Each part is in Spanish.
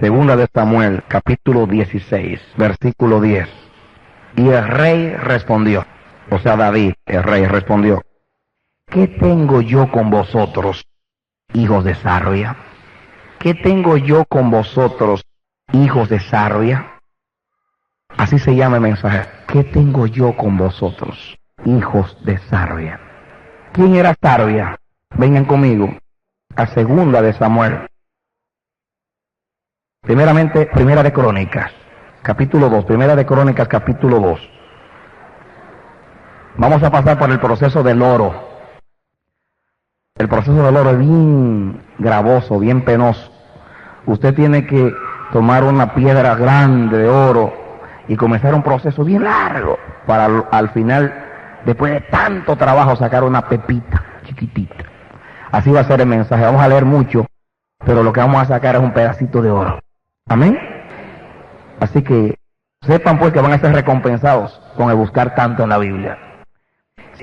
Segunda de Samuel, capítulo 16, versículo 10. Y el rey respondió, o sea David, el rey respondió: ¿qué tengo yo con vosotros, hijos de Sarvia? ¿Qué tengo yo con vosotros, hijos de Sarvia? Así se llama el mensaje. ¿Qué tengo yo con vosotros, hijos de Sarvia? ¿Quién era Sarvia? Vengan conmigo a Segunda de Samuel. Primeramente, Primera de Crónicas, capítulo 2. Primera de Crónicas, capítulo 2. Vamos a pasar por el proceso del oro. El proceso del oro es bien gravoso, bien penoso. Usted tiene que tomar una piedra grande de oro y comenzar un proceso bien largo para al final, después de tanto trabajo, sacar una pepita chiquitita. Así va a ser el mensaje. Vamos a leer mucho, pero lo que vamos a sacar es un pedacito de oro. Amén. Así que sepan pues que van a ser recompensados con el buscar tanto en la Biblia.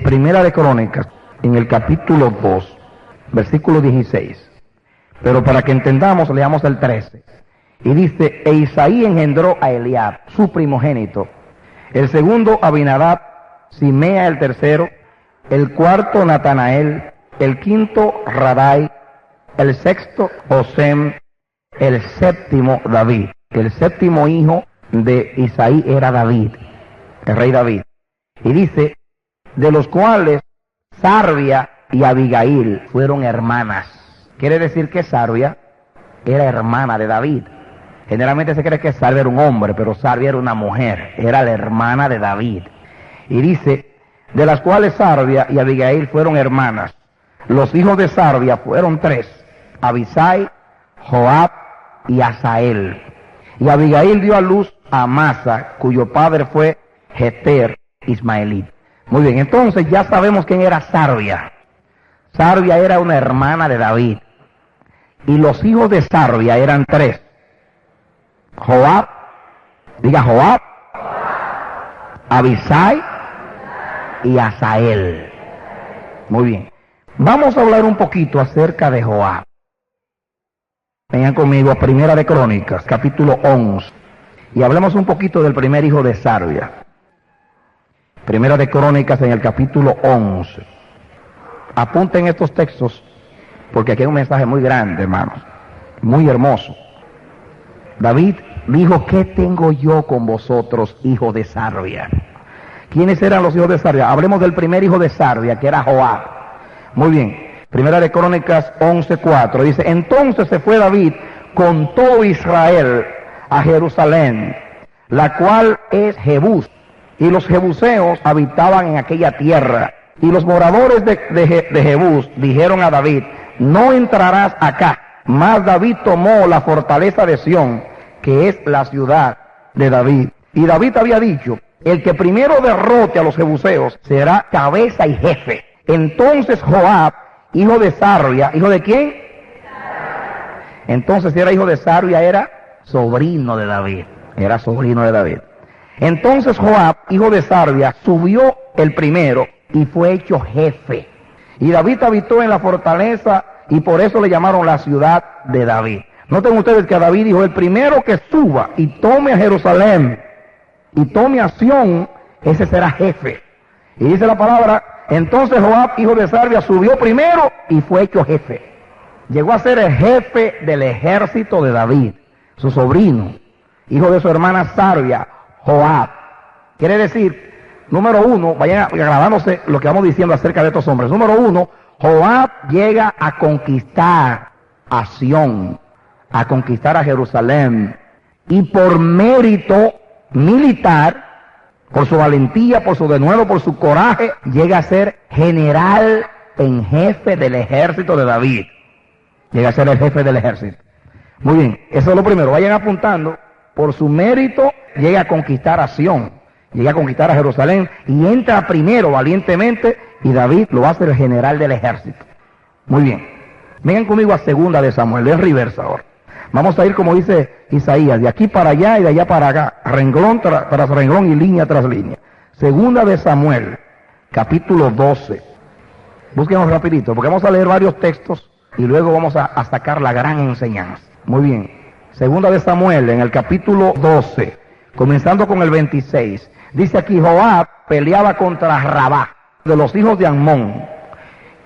Primera de Crónicas, en el capítulo 2, versículo 16. Pero para que entendamos, leamos el 13. Y dice: e Isaí engendró a Eliab, su primogénito, el segundo Abinadab, Simea el tercero, el cuarto Natanael, el quinto Radai, el sexto Osem, el séptimo David. El séptimo hijo de Isaí era David, el rey David. Y dice: de los cuales Sarvia y Abigail fueron hermanas. Quiere decir que Sarvia era hermana de David. Generalmente se cree que Sarvia era un hombre, pero Sarvia era una mujer, era la hermana de David. Y dice: de las cuales Sarvia y Abigail fueron hermanas. Los hijos de Sarvia fueron tres: Abisai, Joab y Asael. Y Abigail dio a luz a Amasa, cuyo padre fue Jeter Ismaelita. Muy bien, entonces ya sabemos quién era Sarvia. Sarvia era una hermana de David. Y los hijos de Sarvia eran tres: Joab, diga Joab, Abisai y Asael. Muy bien. Vamos a hablar un poquito acerca de Joab. Vengan conmigo a Primera de Crónicas, capítulo 11. Y hablemos un poquito del primer hijo de Sarvia. Primera de Crónicas en el capítulo 11. Apunten estos textos, porque aquí hay un mensaje muy grande, hermanos. Muy hermoso. David dijo: ¿qué tengo yo con vosotros, hijos de Sarvia? ¿Quiénes eran los hijos de Sarvia? Hablemos del primer hijo de Sarvia, que era Joab. Muy bien. Primera de Crónicas 11:4. Dice: entonces se fue David con todo Israel a Jerusalén, la cual es Jebús. Y los jebuseos habitaban en aquella tierra. Y los moradores de Jebús dijeron a David: no entrarás acá. Mas David tomó la fortaleza de Sión, que es la ciudad de David. Y David había dicho: el que primero derrote a los jebuseos será cabeza y jefe. Entonces Joab, hijo de Sarvia, ¿hijo de quién? Entonces, si era hijo de Sarvia, era sobrino de David. Era sobrino de David. Entonces Joab, hijo de Sarvia, subió el primero y fue hecho jefe. Y David habitó en la fortaleza, y por eso le llamaron la ciudad de David. Noten ustedes que David dijo: el primero que suba y tome a Jerusalén y tome a Sión, ese será jefe. Y dice la palabra: entonces Joab, hijo de Sarvia, subió primero y fue hecho jefe. Llegó a ser el jefe del ejército de David, su sobrino, hijo de su hermana Sarvia, Joab. Quiere decir, número uno, vayan grabándose lo que vamos diciendo acerca de estos hombres. Número uno, Joab llega a conquistar a Sión, a conquistar a Jerusalén, y por mérito militar, por su valentía, por su denuedo, por su coraje, llega a ser general en jefe del ejército de David. Llega a ser el jefe del ejército. Muy bien, eso es lo primero. Vayan apuntando. Por su mérito llega a conquistar a Sión, llega a conquistar a Jerusalén y entra primero valientemente, y David lo hace el general del ejército. Muy bien. Vengan conmigo a Segunda de Samuel, es reversa ahora. Vamos a ir, como dice Isaías, de aquí para allá y de allá para acá, renglón tras renglón y línea tras línea. Segunda de Samuel, capítulo 12. Búsquenos rapidito, porque vamos a leer varios textos y luego vamos a sacar la gran enseñanza. Muy bien. Segunda de Samuel, en el capítulo 12, comenzando con el 26. Dice aquí, Joab peleaba contra Rabá, de los hijos de Amón,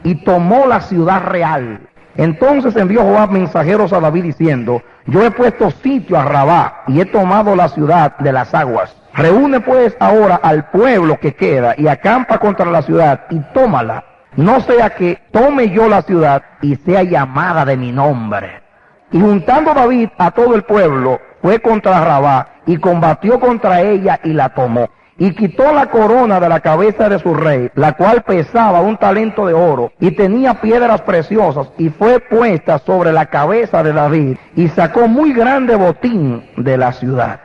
y tomó la ciudad real. Entonces envió Joab mensajeros a David diciendo, yo he puesto sitio a Rabá y he tomado la ciudad de las aguas. Reúne pues ahora al pueblo que queda y acampa contra la ciudad y tómala. No sea que tome yo la ciudad y sea llamada de mi nombre. Y juntando David a todo el pueblo, fue contra Rabá y combatió contra ella y la tomó. Y quitó la corona de la cabeza de su rey, la cual pesaba 1 talento de oro, y tenía piedras preciosas, y fue puesta sobre la cabeza de David, y sacó muy grande botín de la ciudad.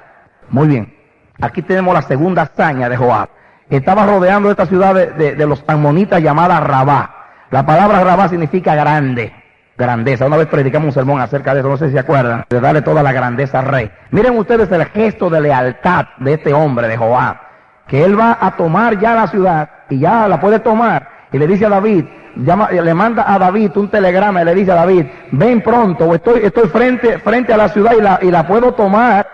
Muy bien, aquí tenemos la segunda hazaña de Joab. Estaba rodeando esta ciudad de los amonitas llamada Rabá. La palabra Rabá significa grande, grandeza. Una vez predicamos un sermón acerca de eso, no sé si se acuerdan, de darle toda la grandeza al rey. Miren ustedes el gesto de lealtad de este hombre, de Joab, que él va a tomar ya la ciudad y ya la puede tomar, y le dice a David, le manda a David un telegrama y le dice a David, ven pronto, estoy frente a la ciudad y la puedo tomar,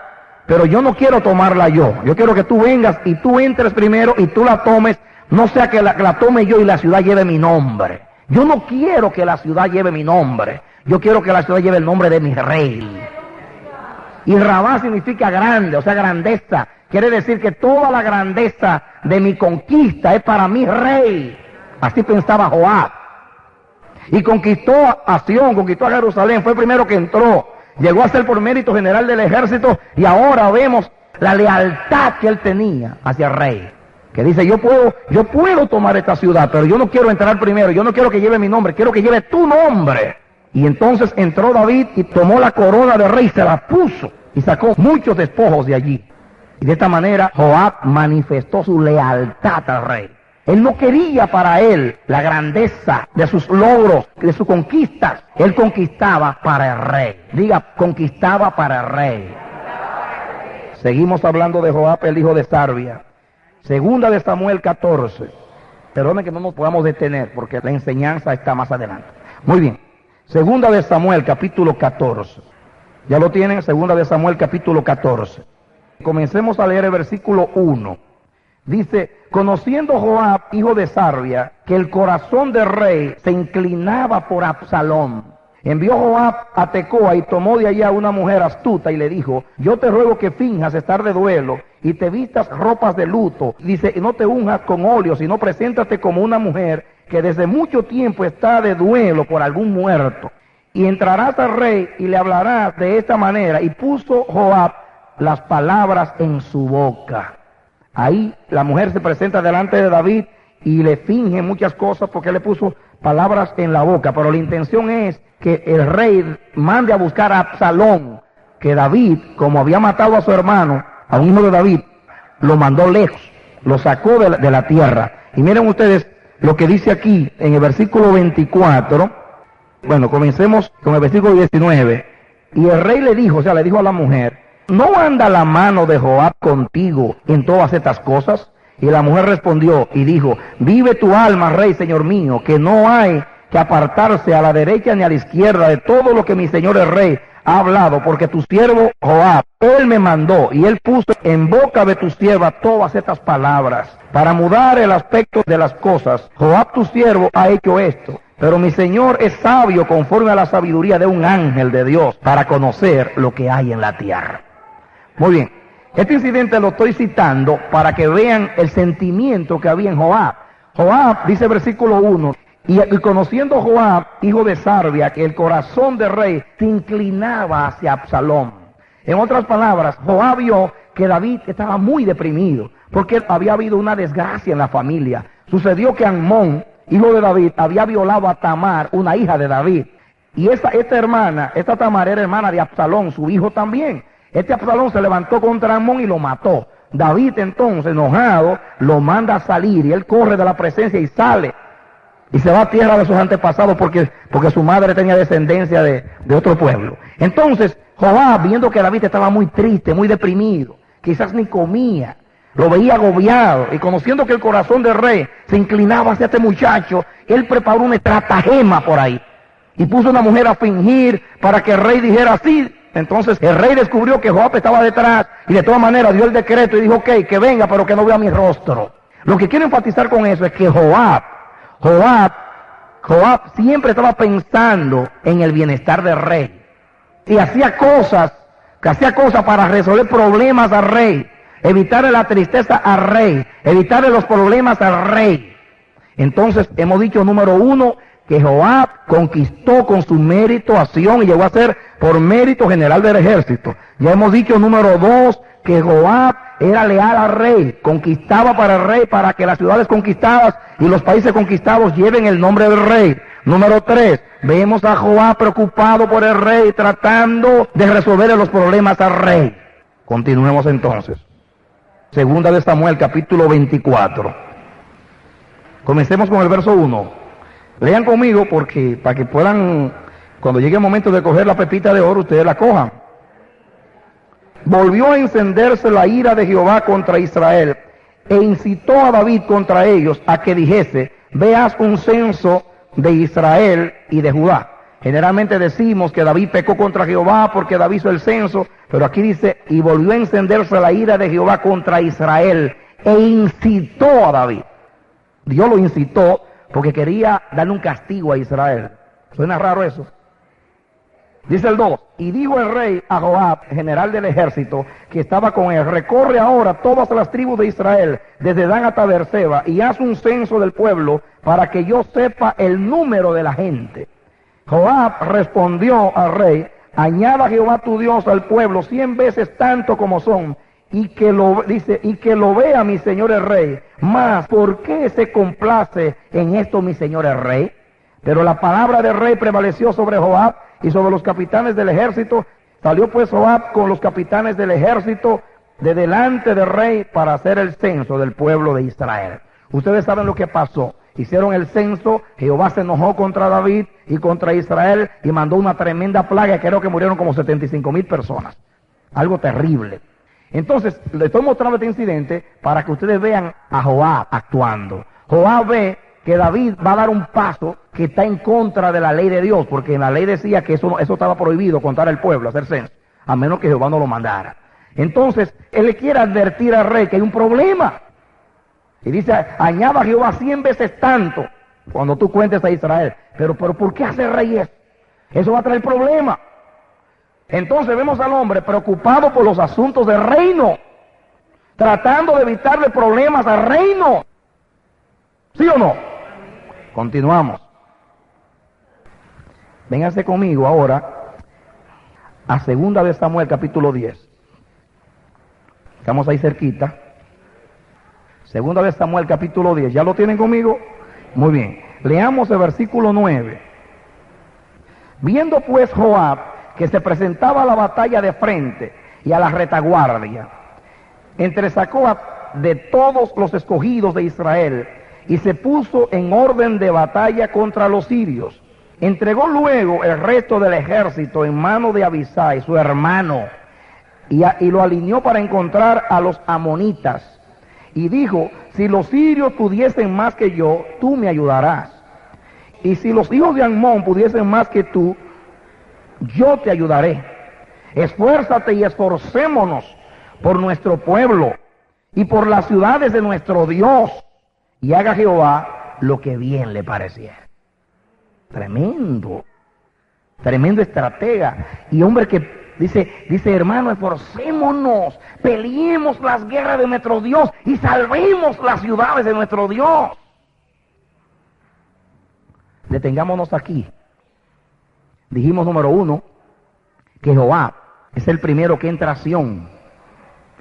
pero yo no quiero tomarla yo quiero que tú vengas y tú entres primero y tú la tomes, no sea que la tome yo y la ciudad lleve mi nombre. Yo no quiero que la ciudad lleve mi nombre, yo quiero que la ciudad lleve el nombre de mi rey. Y Rabá significa grande, o sea, grandeza. Quiere decir que toda la grandeza de mi conquista es para mi rey. Así pensaba Joab. Y conquistó a Sión, conquistó a Jerusalén, fue el primero que entró. Llegó a ser por mérito general del ejército y ahora vemos la lealtad que él tenía hacia el rey. Que dice, yo puedo tomar esta ciudad, pero yo no quiero entrar primero, yo no quiero que lleve mi nombre, quiero que lleve tu nombre. Y entonces entró David y tomó la corona de rey, se la puso y sacó muchos despojos de allí. Y de esta manera Joab manifestó su lealtad al rey. Él no quería para él la grandeza de sus logros, de sus conquistas. Él conquistaba para el rey. Diga, conquistaba para el rey. Seguimos hablando de Joab, el hijo de Sarvia. Segunda de Samuel 14. Perdone que no nos podamos detener porque la enseñanza está más adelante. Muy bien. Segunda de Samuel capítulo 14. ¿Ya lo tienen? Segunda de Samuel capítulo 14. Comencemos a leer el versículo 1. Dice, conociendo Joab, hijo de Sarvia, que el corazón del rey se inclinaba por Absalom, envió Joab a Tecoa y tomó de allá una mujer astuta y le dijo, yo te ruego que finjas estar de duelo y te vistas ropas de luto. Dice, y no te unjas con óleo, sino preséntate como una mujer que desde mucho tiempo está de duelo por algún muerto. Y entrarás al rey y le hablarás de esta manera. Y puso Joab las palabras en su boca. Ahí la mujer se presenta delante de David y le finge muchas cosas porque le puso palabras en la boca, pero la intención es que el rey mande a buscar a Absalón, que David, como había matado a su hermano, a un hijo de David, lo mandó lejos, lo sacó de la tierra. Y miren ustedes lo que dice aquí en el versículo 24. Bueno, comencemos con el versículo 19. Y el rey le dijo, o sea, le dijo a la mujer, ¿no anda la mano de Joab contigo en todas estas cosas? Y la mujer respondió y dijo, vive tu alma, rey, señor mío, que no hay que apartarse a la derecha ni a la izquierda de todo lo que mi señor el rey ha hablado, porque tu siervo Joab, él me mandó y él puso en boca de tu sierva todas estas palabras. Para mudar el aspecto de las cosas, Joab tu siervo ha hecho esto. Pero mi Señor es sabio conforme a la sabiduría de un ángel de Dios para conocer lo que hay en la tierra. Muy bien, este incidente lo estoy citando para que vean el sentimiento que había en Joab. Joab, dice el versículo 1, y conociendo Joab, hijo de Sarvia, que el corazón del rey se inclinaba hacia Absalom. En otras palabras, Joab vio que David estaba muy deprimido, porque había habido una desgracia en la familia. Sucedió que Amón, hijo de David, había violado a Tamar, una hija de David. Y esta Tamar era hermana de Absalón, su hijo también. Este Absalón se levantó contra Amón y lo mató. David entonces, enojado, lo manda a salir y él corre de la presencia y sale. Y se va a tierra de sus antepasados porque su madre tenía descendencia de otro pueblo. Entonces, Joab, viendo que David estaba muy triste, muy deprimido, quizás ni comía, lo veía agobiado, y conociendo que el corazón del rey se inclinaba hacia este muchacho, él preparó una estratagema por ahí. Y puso una mujer a fingir para que el rey dijera, sí, Entonces el rey descubrió que Joab estaba detrás y de todas maneras dio el decreto y dijo, ok, que venga, pero que no vea mi rostro. Lo que quiero enfatizar con eso es que Joab siempre estaba pensando en el bienestar del rey. Y hacía cosas para resolver problemas al rey, evitarle la tristeza al rey, evitarle los problemas al rey. Entonces hemos dicho, número 1, que Joab conquistó con su mérito, acción, y llegó a ser por mérito general del ejército. Ya hemos dicho, número 2, que Joab era leal al rey, conquistaba para el rey, para que las ciudades conquistadas y los países conquistados lleven el nombre del rey. Número 3, vemos a Joab preocupado por el rey, tratando de resolver los problemas al rey. Continuemos entonces. Segunda de Samuel, capítulo 24. Comencemos con el verso 1. Lean conmigo porque para que puedan, cuando llegue el momento de coger la pepita de oro, ustedes la cojan. Volvió a encenderse la ira de Jehová contra Israel e incitó a David contra ellos a que dijese, veas un censo de Israel y de Judá. Generalmente decimos que David pecó contra Jehová porque David hizo el censo, pero aquí dice, y volvió a encenderse la ira de Jehová contra Israel e incitó a David. Dios lo incitó porque quería darle un castigo a Israel. ¿Suena raro eso? Dice el 2, y dijo el rey a Joab, general del ejército, que estaba con él, recorre ahora todas las tribus de Israel, desde Dan hasta Beerseba, y haz un censo del pueblo, para que yo sepa el número de la gente. Joab respondió al rey, añada Jehová tu Dios al pueblo 100 veces tanto como son, y que lo vea mi señor el rey. Mas, ¿por qué se complace en esto mi señor el rey? Pero la palabra del rey prevaleció sobre Joab y sobre los capitanes del ejército. Salió pues Joab con los capitanes del ejército de delante del rey para hacer el censo del pueblo de Israel. Ustedes saben lo que pasó. Hicieron el censo, Jehová se enojó contra David y contra Israel y mandó una tremenda plaga, creo que murieron como 75,000 personas. Algo terrible. Entonces, le estoy mostrando este incidente para que ustedes vean a Joab actuando. Joab ve que David va a dar un paso que está en contra de la ley de Dios, porque en la ley decía que eso estaba prohibido, contar al pueblo, hacer censo, a menos que Jehová no lo mandara. Entonces, él le quiere advertir al rey que hay un problema. Y dice, añada a Jehová 100 veces tanto, cuando tú cuentes a Israel. Pero ¿por qué hace el rey eso? Eso va a traer problema. Entonces vemos al hombre preocupado por los asuntos del reino, tratando de evitarle problemas al reino. ¿Sí o no? Continuamos. Vénganse conmigo ahora a Segunda de Samuel, capítulo 10. Estamos ahí cerquita. Segunda de Samuel, capítulo 10. ¿Ya lo tienen conmigo? Muy bien. Leamos el versículo 9. Viendo pues Joab que se presentaba a la batalla de frente y a la retaguardia, entresacó de todos los escogidos de Israel y se puso en orden de batalla contra los sirios. Entregó luego el resto del ejército en mano de Abisai, su hermano, y lo alineó para encontrar a los amonitas. Y dijo, si los sirios pudiesen más que yo, tú me ayudarás. Y si los hijos de Amón pudiesen más que tú, yo te ayudaré. Esfuérzate y esforcémonos por nuestro pueblo y por las ciudades de nuestro Dios, y haga Jehová lo que bien le pareciera. Tremendo estratega. Y hombre que dice, hermano, esforcémonos, peleemos las guerras de nuestro Dios y salvemos las ciudades de nuestro Dios. Detengámonos aquí. Dijimos, número 1, que Joab es el primero que entra a Sión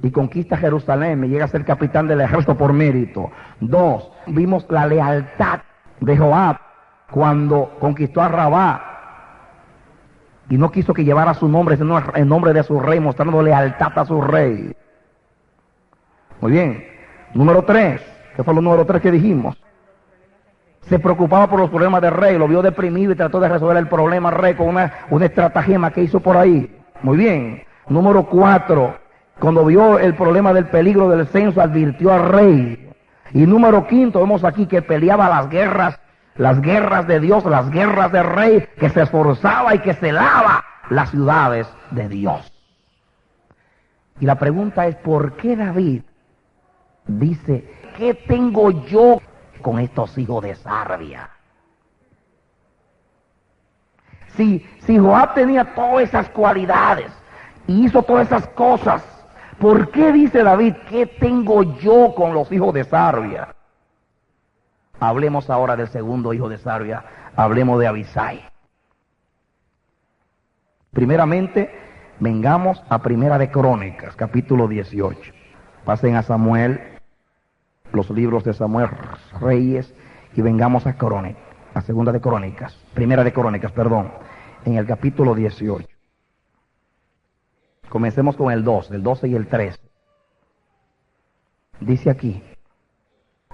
y conquista Jerusalén y llega a ser capitán del ejército por mérito. 2, vimos la lealtad de Joab cuando conquistó a Rabá y no quiso que llevara su nombre, sino el nombre de su rey, mostrando lealtad a su rey. Muy bien. Número 3, ¿qué fue lo número 3 que dijimos? Se preocupaba por los problemas del rey, lo vio deprimido y trató de resolver el problema al rey con una estratagema que hizo por ahí. Muy bien. Número 4, cuando vio el problema del peligro del censo, advirtió al rey. Y número 5, vemos aquí que peleaba las guerras de Dios, las guerras del rey, que se esforzaba y que celaba las ciudades de Dios. Y la pregunta es, ¿por qué David dice, ¿qué tengo yo con estos hijos de Sarvia? Si Joab tenía todas esas cualidades y hizo todas esas cosas, ¿por qué dice David, qué tengo yo con los hijos de Sarvia? Hablemos ahora del segundo hijo de Sarvia, hablemos de Abisai. Primeramente, vengamos a Primera de Crónicas, capítulo 18. Pasen a Samuel, los libros de Samuel, Reyes, y vengamos a Crónicas, a Segunda de Crónicas, Primera de Crónicas, perdón, en el capítulo 18. Comencemos con el 12 y el 13. Dice aquí,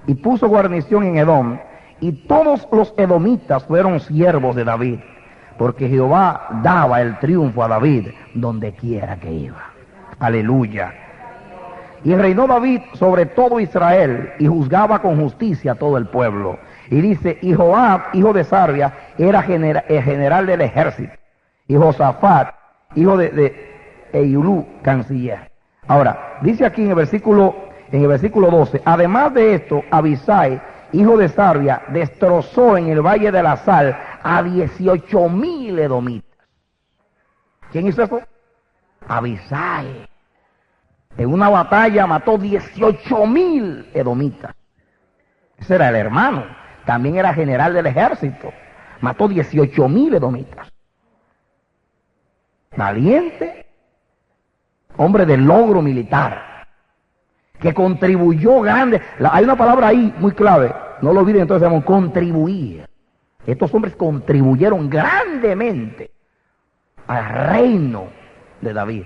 y puso guarnición en Edom, y todos los edomitas fueron siervos de David, porque Jehová daba el triunfo a David donde quiera que iba. Aleluya. Y reinó David sobre todo Israel, y juzgaba con justicia a todo el pueblo. Y dice, y Joab, hijo de Sarvia, era el general del ejército, y Josafat, hijo de Eulú, canciller. Ahora, dice aquí en el versículo 12, además de esto, Abisai, hijo de Sarvia, destrozó en el valle de la sal a 18,000 edomitas. ¿Quién hizo eso? Abisai. En una batalla mató 18,000 edomitas. Ese era el hermano. También era general del ejército. Mató 18,000 edomitas. Valiente. Hombre de logro militar. Que contribuyó grande. Hay una palabra ahí muy clave. No lo olviden, entonces decimos contribuir. Estos hombres contribuyeron grandemente al reino de David.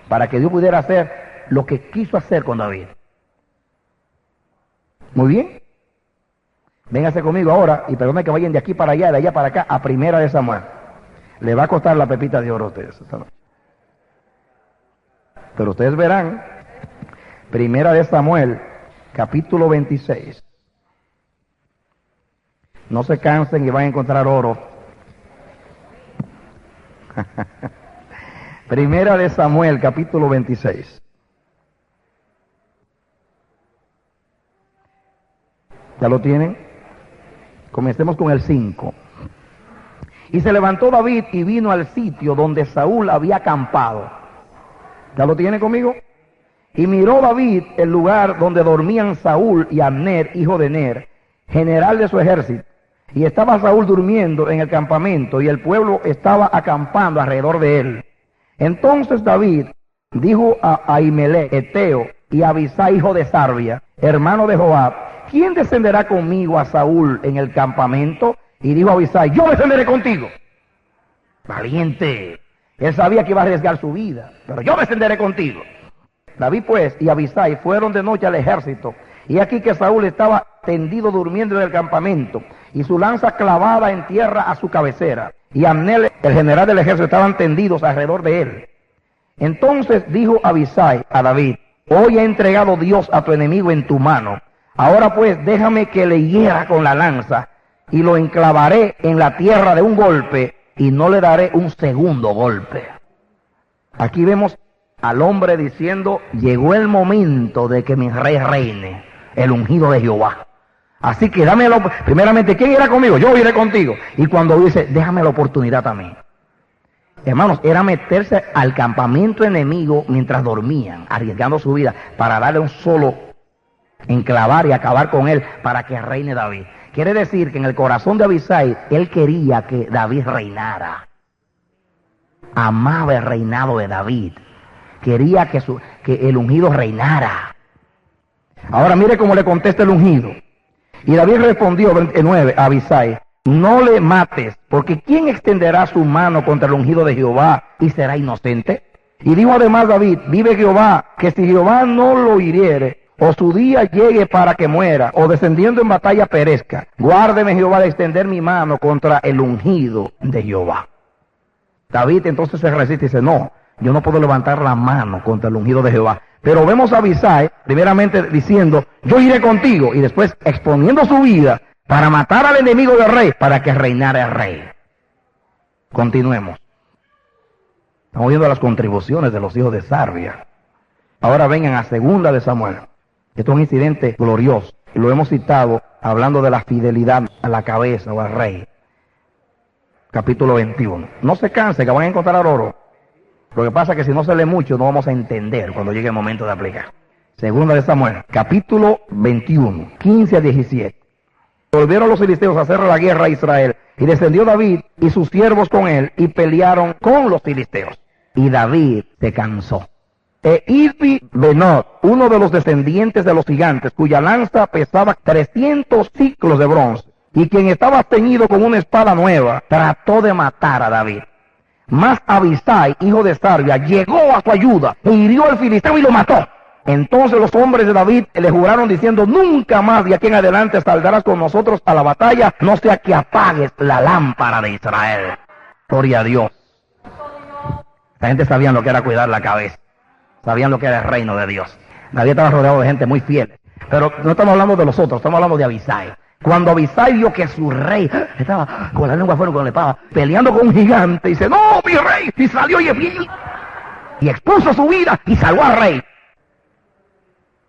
Para que Dios pudiera hacer lo que quiso hacer con David. Muy bien. Véngase conmigo ahora, y perdone que vayan de aquí para allá, de allá para acá, a Primera de Samuel. Le va a costar la pepita de oro a ustedes esta noche. Pero ustedes verán, Primera de Samuel, capítulo 26. No se cansen y van a encontrar oro. Primera de Samuel, capítulo 26. ¿Ya lo tienen? Comencemos con el 5. Y se levantó David y vino al sitio donde Saúl había acampado. ¿Ya lo tiene conmigo? Y miró David el lugar donde dormían Saúl y Abner, hijo de Ner, general de su ejército. Y estaba Saúl durmiendo en el campamento, y el pueblo estaba acampando alrededor de él. Entonces David dijo a Ahimelech, Eteo, y a Abisai, hijo de Sarvia, hermano de Joab, ¿quién descenderá conmigo a Saúl en el campamento? Y dijo Abisai, yo descenderé contigo. Valiente. Él sabía que iba a arriesgar su vida, pero yo descenderé contigo. David pues y Abisai fueron de noche al ejército, y aquí que Saúl estaba tendido durmiendo en el campamento, y su lanza clavada en tierra a su cabecera, y Abner, el general del ejército, estaban tendidos alrededor de él. Entonces dijo Abisai a David, hoy ha entregado Dios a tu enemigo en tu mano. Ahora pues déjame que le hiera con la lanza, y lo enclavaré en la tierra de un golpe, y no le daré un segundo golpe. Aquí vemos al hombre diciendo, llegó el momento de que mi rey reine, el ungido de Jehová. Así que dámelo, primeramente, ¿quién irá conmigo? Yo iré contigo. Y cuando dice, déjame la oportunidad también. Hermanos, era meterse al campamento enemigo mientras dormían, arriesgando su vida, para darle un solo enclavar y acabar con él, para que reine David. Quiere decir que en el corazón de Abisai, él quería que David reinara. Amaba el reinado de David. Quería que el ungido reinara. Ahora mire cómo le contesta el ungido. Y David respondió, 29, a Abisai, no le mates, porque ¿quién extenderá su mano contra el ungido de Jehová y será inocente? Y dijo además David, vive Jehová, que si Jehová no lo hiriere, o su día llegue para que muera, o descendiendo en batalla perezca, guárdeme Jehová de extender mi mano contra el ungido de Jehová. David entonces se resiste y dice, no, yo no puedo levantar la mano contra el ungido de Jehová. Pero vemos a Abisai, primeramente diciendo, yo iré contigo, y después exponiendo su vida para matar al enemigo del rey, para que reinara el rey. Continuemos. Estamos viendo las contribuciones de los hijos de Sarvia. Ahora vengan a 2 de Samuel. Esto es un incidente glorioso. Y lo hemos citado hablando de la fidelidad a la cabeza o al rey. Capítulo 21. No se canse que van a encontrar oro. Lo que pasa es que si no se lee mucho no vamos a entender cuando llegue el momento de aplicar. 2 de Samuel, capítulo 21, 15 a 17. Volvieron los filisteos a hacer la guerra a Israel. Y descendió David y sus siervos con él y pelearon con los filisteos. Y David se cansó. E Isbi Benob, uno de los descendientes de los gigantes, cuya lanza pesaba 300 ciclos de bronce, y quien estaba ceñido con una espada nueva, trató de matar a David. Mas Abisai, hijo de Sarvia, llegó a su ayuda e hirió al filisteo y lo mató. Entonces los hombres de David le juraron diciendo: nunca más de aquí en adelante saldrás con nosotros a la batalla, no sea que apagues la lámpara de Israel. Gloria a Dios. La gente sabía lo que era cuidar la cabeza. Sabían lo que era el reino de Dios. David estaba rodeado de gente muy fiel. Pero no estamos hablando de los otros, estamos hablando de Abisai. Cuando Abisai vio que su rey estaba con la lengua afuera, con la espada, peleando con un gigante, dice: no, mi rey, y salió y expuso su vida y salvó al rey.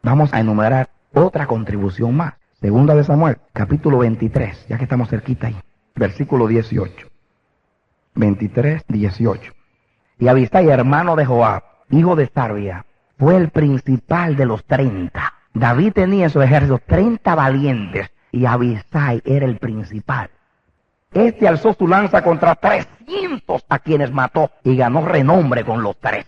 Vamos a enumerar otra contribución más. 2 de Samuel, capítulo 23, ya que estamos cerquita ahí. Versículo 18. 23, 18. Y Abisai, hermano de Joab, hijo de Sarvia, fue el principal de los 30. David tenía en su ejército 30 valientes y Abisai era el principal. Este alzó su lanza contra 300 a quienes mató y ganó renombre con los 3.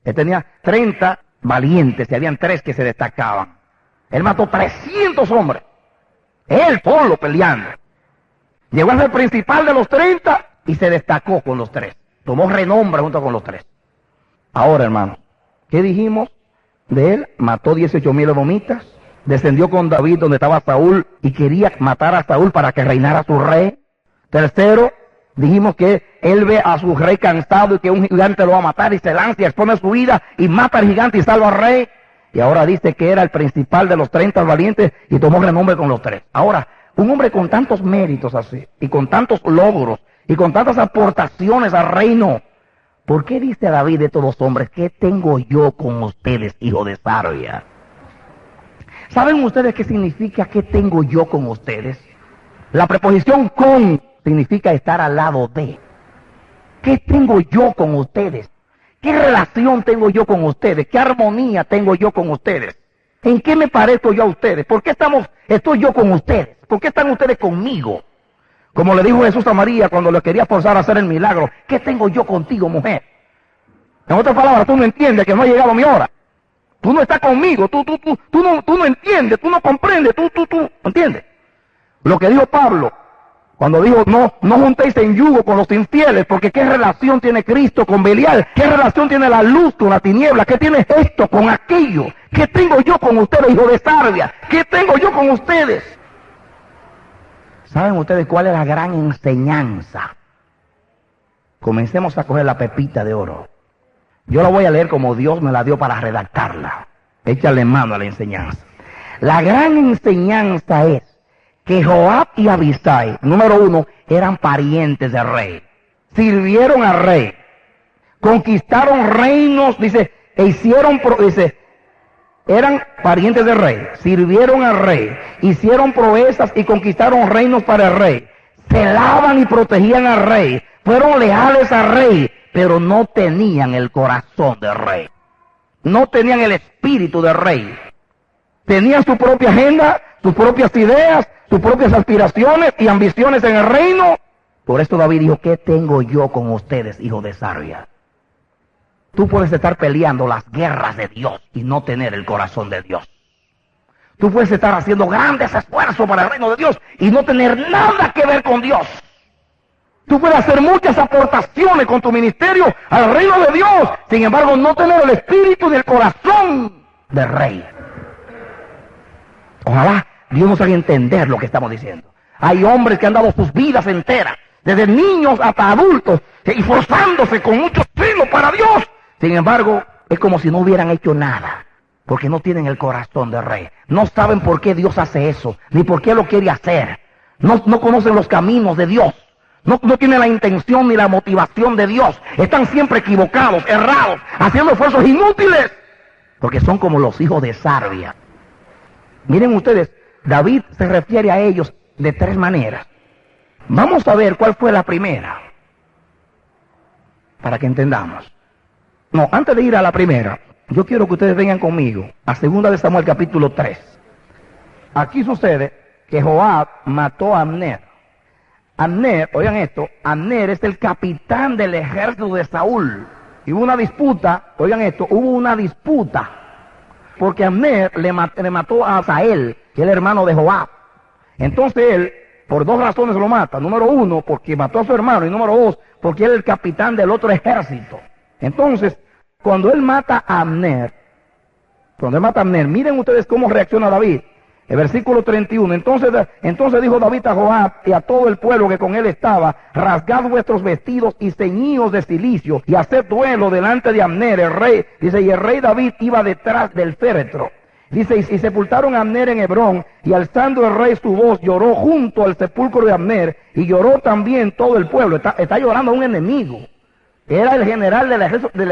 Él tenía 30 valientes y habían 3 que se destacaban. Él mató 300 hombres. Él solo peleando. Llegó a ser principal de los 30 y se destacó con los 3. Tomó renombre junto con los 3. Ahora, hermanos, ¿qué dijimos de él? Mató 18,000 edomitas. Descendió con David donde estaba Saúl y quería matar a Saúl para que reinara su rey. Tercero, dijimos que él ve a su rey cansado y que un gigante lo va a matar y se lanza y expone su vida y mata al gigante y salva al rey. Y ahora dice que era el principal de los 30 valientes y tomó renombre con los 3. Ahora, un hombre con tantos méritos así y con tantos logros y con tantas aportaciones al reino, ¿por qué dice David de todos los hombres: ¿qué tengo yo con ustedes, hijo de Sarvia? ¿Saben ustedes qué significa qué tengo yo con ustedes? La preposición con significa estar al lado de. ¿Qué tengo yo con ustedes? ¿Qué relación tengo yo con ustedes? ¿Qué armonía tengo yo con ustedes? ¿En qué me parezco yo a ustedes? ¿Por qué estoy yo con ustedes? ¿Por qué están ustedes conmigo? Como le dijo Jesús a María cuando le quería forzar a hacer el milagro: ¿qué tengo yo contigo, mujer? En otras palabras, tú no entiendes que no ha llegado mi hora. Tú no estás conmigo, tú no entiendes, tú no comprendes, tú ¿entiendes? Lo que dijo Pablo, cuando dijo: no juntéis en yugo con los infieles, porque ¿qué relación tiene Cristo con Belial? ¿Qué relación tiene la luz con la tiniebla? ¿Qué tiene esto con aquello? ¿Qué tengo yo con ustedes, hijo de Sarvia? ¿Qué tengo yo con ustedes? ¿Saben ustedes cuál es la gran enseñanza? Comencemos a coger la pepita de oro. Yo la voy a leer como Dios me la dio para redactarla. Échale mano a la enseñanza. La gran enseñanza es que Joab y Abisai, número 1, eran parientes del rey. Sirvieron al rey. Conquistaron reinos, eran parientes del rey. Sirvieron al rey. Hicieron proezas y conquistaron reinos para el rey. Celaban y protegían al rey. Fueron leales al rey, pero no tenían el corazón del rey. No tenían el espíritu del rey. Tenían su propia agenda, sus propias ideas, sus propias aspiraciones y ambiciones en el reino. Por esto David dijo: ¿qué tengo yo con ustedes, hijos de Sarvia? Tú puedes estar peleando las guerras de Dios y no tener el corazón de Dios. Tú puedes estar haciendo grandes esfuerzos para el reino de Dios y no tener nada que ver con Dios. Tú puedes hacer muchas aportaciones con tu ministerio al reino de Dios, sin embargo no tener el espíritu y el corazón del rey. Ojalá Dios nos haga entender lo que estamos diciendo. Hay hombres que han dado sus vidas enteras, desde niños hasta adultos, esforzándose con mucho celo para Dios. Sin embargo, es como si no hubieran hecho nada, porque no tienen el corazón del rey. No saben por qué Dios hace eso, ni por qué lo quiere hacer. No conocen los caminos de Dios. No tienen la intención ni la motivación de Dios. Están siempre equivocados, errados, haciendo esfuerzos inútiles, porque son como los hijos de Sarvia. Miren ustedes, David se refiere a ellos de tres maneras. Vamos a ver cuál fue la primera, para que entendamos. No, antes de ir a la primera, yo quiero que ustedes vengan conmigo a 2 de Samuel capítulo 3. Aquí sucede que Joab mató a Abner. Abner, oigan esto, Abner es el capitán del ejército de Saúl. Y hubo una disputa, oigan esto, hubo una disputa, porque Abner le mató a Asael, que es el hermano de Joab. Entonces él, por dos razones lo mata. Número uno, porque mató a su hermano, y número dos, porque él es el capitán del otro ejército. Entonces, cuando él mata a Abner, miren ustedes cómo reacciona David. El versículo 31, entonces dijo David a Joab y a todo el pueblo que con él estaba: rasgad vuestros vestidos y ceñíos de cilicio y haced duelo delante de Abner, el rey. Dice, y el rey David iba detrás del féretro. Dice, y sepultaron a Abner en Hebrón, y alzando el rey su voz, lloró junto al sepulcro de Abner, y lloró también todo el pueblo. Está llorando a un enemigo. Era el general del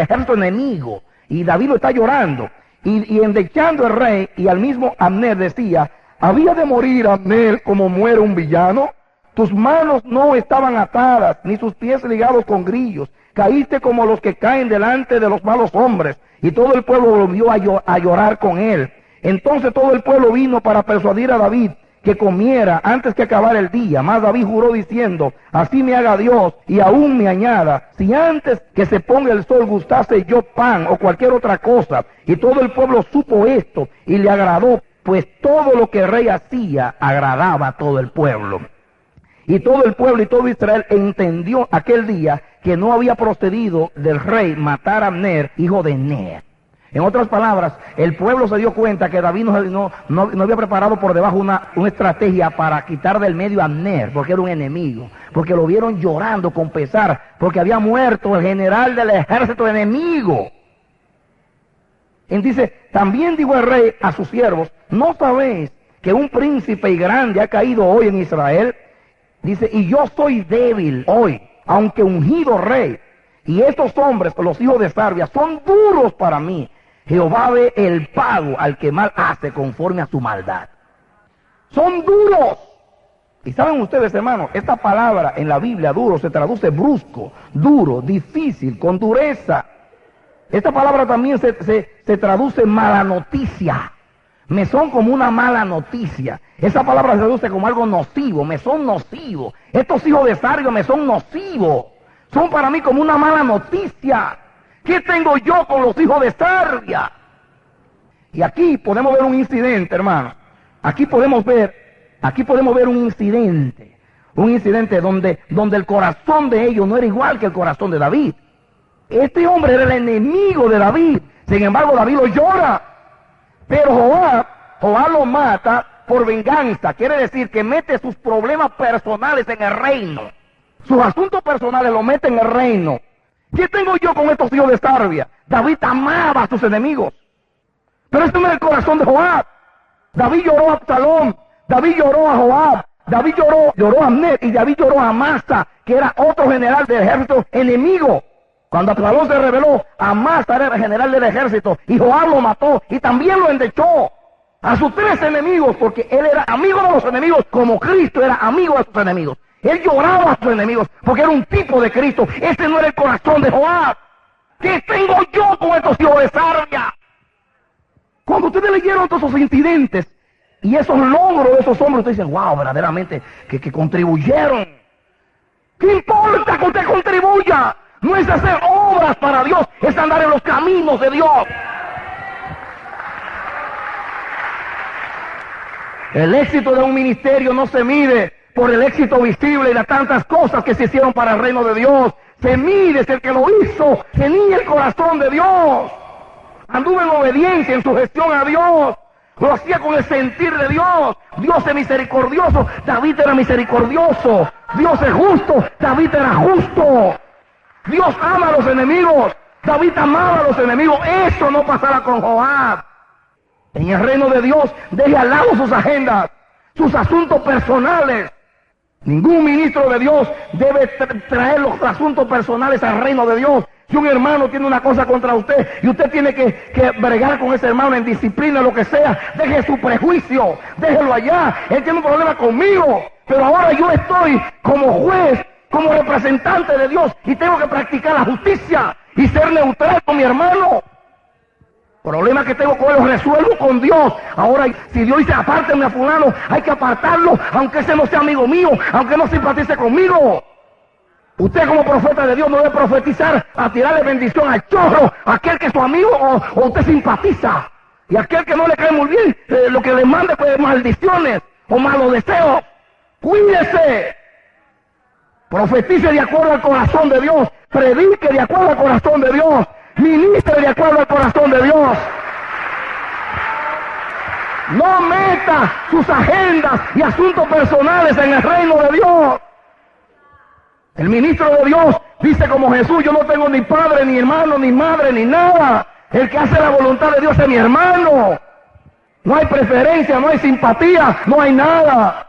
ejército enemigo, y David lo está llorando. Y endechando el rey y al mismo Abner decía: ¿había de morir Abner como muere un villano? Tus manos no estaban atadas, ni sus pies ligados con grillos. Caíste como los que caen delante de los malos hombres. Y todo el pueblo volvió a llorar con él. Entonces todo el pueblo vino para persuadir a David que comiera antes que acabara el día. Mas David juró diciendo: así me haga Dios y aún me añada, si antes que se ponga el sol gustase yo pan o cualquier otra cosa. Y todo el pueblo supo esto y le agradó, pues todo lo que el rey hacía agradaba a todo el pueblo. Y todo el pueblo y todo Israel entendió aquel día que no había procedido del rey matar a Abner, hijo de Ner. En otras palabras, el pueblo se dio cuenta que David no había preparado por debajo una estrategia para quitar del medio a Abner, porque era un enemigo, porque lo vieron llorando con pesar, porque había muerto el general del ejército enemigo. Y dice, también dijo el rey a sus siervos: ¿no sabéis que un príncipe y grande ha caído hoy en Israel? Dice, y yo soy débil hoy, aunque ungido rey. Y estos hombres, los hijos de Sarvia, son duros para mí. Jehová ve el pago al que mal hace conforme a su maldad. Son duros. Y saben ustedes, hermanos, esta palabra en la Biblia, duro, se traduce brusco, duro, difícil, con dureza. Esta palabra también se traduce mala noticia. Me son como una mala noticia. Esa palabra se traduce como algo nocivo, me son nocivos. Estos hijos de Sarvia me son nocivos. Son para mí como una mala noticia. ¿Qué tengo yo con los hijos de Sarvia? Y aquí podemos ver un incidente, hermano. Aquí podemos ver un incidente donde el corazón de ellos no era igual que el corazón de David. Este hombre era el enemigo de David. Sin embargo, David lo llora. Pero Joab lo mata por venganza. Quiere decir que mete sus problemas personales en el reino. Sus asuntos personales lo mete en el reino. ¿Qué tengo yo con estos hijos de Sarvia? David amaba a sus enemigos. Pero este no es el corazón de Joab. David lloró a Absalón, David lloró a Joab, David lloró a Abner, y David lloró a Amasa, que era otro general del ejército enemigo. Cuando Absalón se rebeló, Amasa era el general del ejército, y Joab lo mató, y también lo endechó a sus tres enemigos, porque él era amigo de los enemigos, como Cristo era amigo de sus enemigos. Él lloraba a sus enemigos, porque era un tipo de Cristo. Ese no era el corazón de Joab. ¿Qué tengo yo con estos hijos de Sarvia? Cuando ustedes leyeron todos esos incidentes y esos logros de esos hombres, ustedes dicen, wow, verdaderamente, que contribuyeron. ¿Qué importa que usted contribuya? No es hacer obras para Dios, es andar en los caminos de Dios. El éxito de un ministerio no se mide por el éxito visible y las tantas cosas que se hicieron para el reino de Dios. Se mide, es el que lo hizo, tenía el corazón de Dios. Anduvo en obediencia, en sugestión a Dios. Lo hacía con el sentir de Dios. Dios es misericordioso, David era misericordioso. Dios es justo, David era justo. Dios ama a los enemigos, David amaba a los enemigos. Eso no pasará con Joab. En el reino de Dios, deje al lado sus agendas, sus asuntos personales. Ningún ministro de Dios debe traer los asuntos personales al reino de Dios. Si un hermano tiene una cosa contra usted y usted tiene que bregar con ese hermano en disciplina, lo que sea, deje su prejuicio, déjelo allá. Él tiene un problema conmigo, pero ahora yo estoy como juez, como representante de Dios y tengo que practicar la justicia y ser neutral con mi hermano. Problemas que tengo con él los resuelvo con Dios. Ahora, si Dios dice apártenme a fulano, hay que apartarlo, aunque ese no sea amigo mío, aunque no simpatice conmigo. Usted como profeta de Dios no debe profetizar a tirarle bendición al chorro, a aquel que es su amigo o usted simpatiza. Y aquel que no le cae muy bien, lo que le mande pues maldiciones o malos deseos. Cuídese. Profetice de acuerdo al corazón de Dios. Predique de acuerdo al corazón de Dios. Ministre de acuerdo al corazón de Dios. No meta sus agendas y asuntos personales en el reino de Dios. El ministro de Dios dice como Jesús: yo no tengo ni padre, ni hermano, ni madre, ni nada. El que hace la voluntad de Dios es mi hermano. No hay preferencia, no hay simpatía, no hay nada.